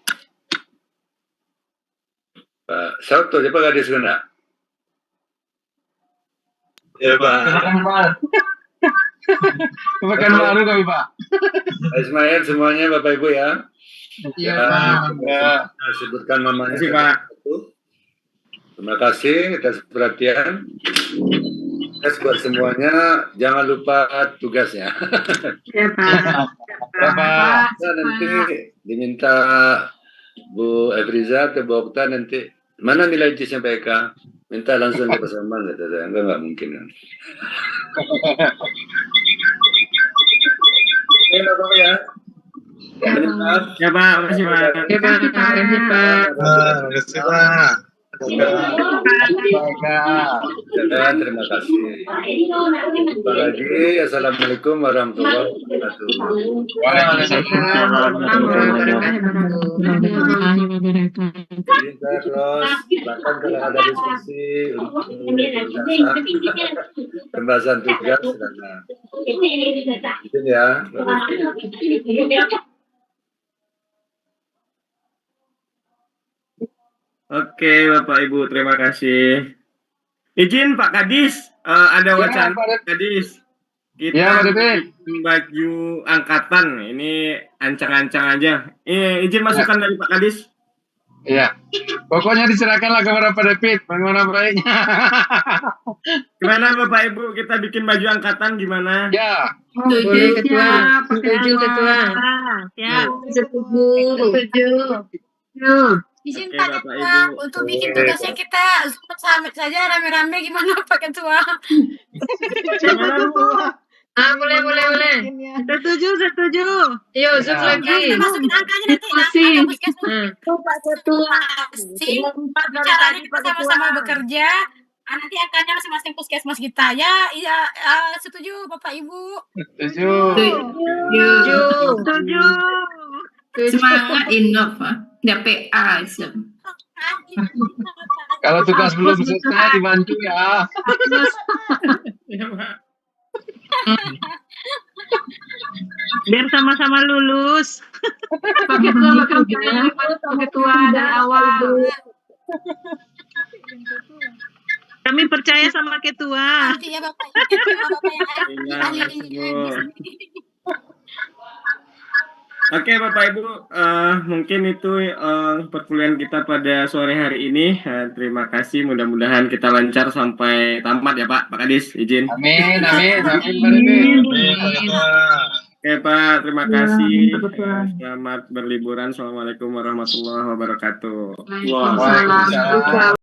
Pak Sauto, siapa gadis kena? Ya Pak. Bukan baru kami Pak. Pak Ismail semuanya Bapak Ibu ya. Iya Pak. Saya sebutkan namanya. Terima kasih, Pak. Terima kasih atas perhatian. Tes buat semuanya, jangan lupa tugas ya. Ya Pak. Pak. Nah, nanti diminta Bu Efriza atau Bu Okta nanti mana nilai cisnya PK? Minta langsung ke Pasaman, kata saya. Enggak mungkin. Oke, Bapak ya. Ya Pak, makasih Pak. Oke, Pak. Terima kasih, Pak. Terima kasih Pak. Dan terima kasih. Jumpa lagi. Assalamualaikum warahmatullahi wabarakatuh. Waalaikumsalam warahmatullahi wabarakatuh. Jadi saya terus bahkan kalau ada diskusi untuk pembahasan tugas silakan. Itu ya. Oke Bapak Ibu, terima kasih. Izin Pak Kadis, ada wacana Pak Kadis. Kita Ya, Pak David. bikin baju angkatan, ini ancang-ancang aja. Izin masukan dari Pak Kadis. Iya. Pokoknya diserahkanlah kepada Pak David. Bagaimana baiknya? Gimana Bapak Ibu, kita bikin baju angkatan gimana? Ya. Setuju, Ketua. Setuju, Ketua. Ya. Setuju. Yuk. Oke, Bapak Ibu. Untuk bikin tugasnya kita samit saja rame-rame gimana Pak Ketua? Gimana Bu? Boleh. Setuju. Yuk, zoom Jangan lagi. masukin angkanya nanti angka puskesmas. Pak Ketua. Caranya kita sama-sama bekerja. Nanti angkanya masing-masing puskesmas kita ya. Iya, setuju Bapak Ibu. Setuju. Semangat Innova, nggak PA. Kalau tugas belum selesai dibantu ya. Ya, Pak. Biar sama-sama lulus. Pak Ketua bekerja yang Pak Ketua dari awal. Kami percaya sama Ketua. Nanti ya Bapak yang Iya, ahli Bu. Oke Bapak Ibu, mungkin itu perkuliahan kita pada sore hari ini. Terima kasih, mudah-mudahan kita lancar sampai tamat ya Pak Kadis, izin. Amin, Pak David. Oke Pak, terima kasih. Selamat berliburan. Assalamualaikum warahmatullahi wabarakatuh. Waalaikumsalam.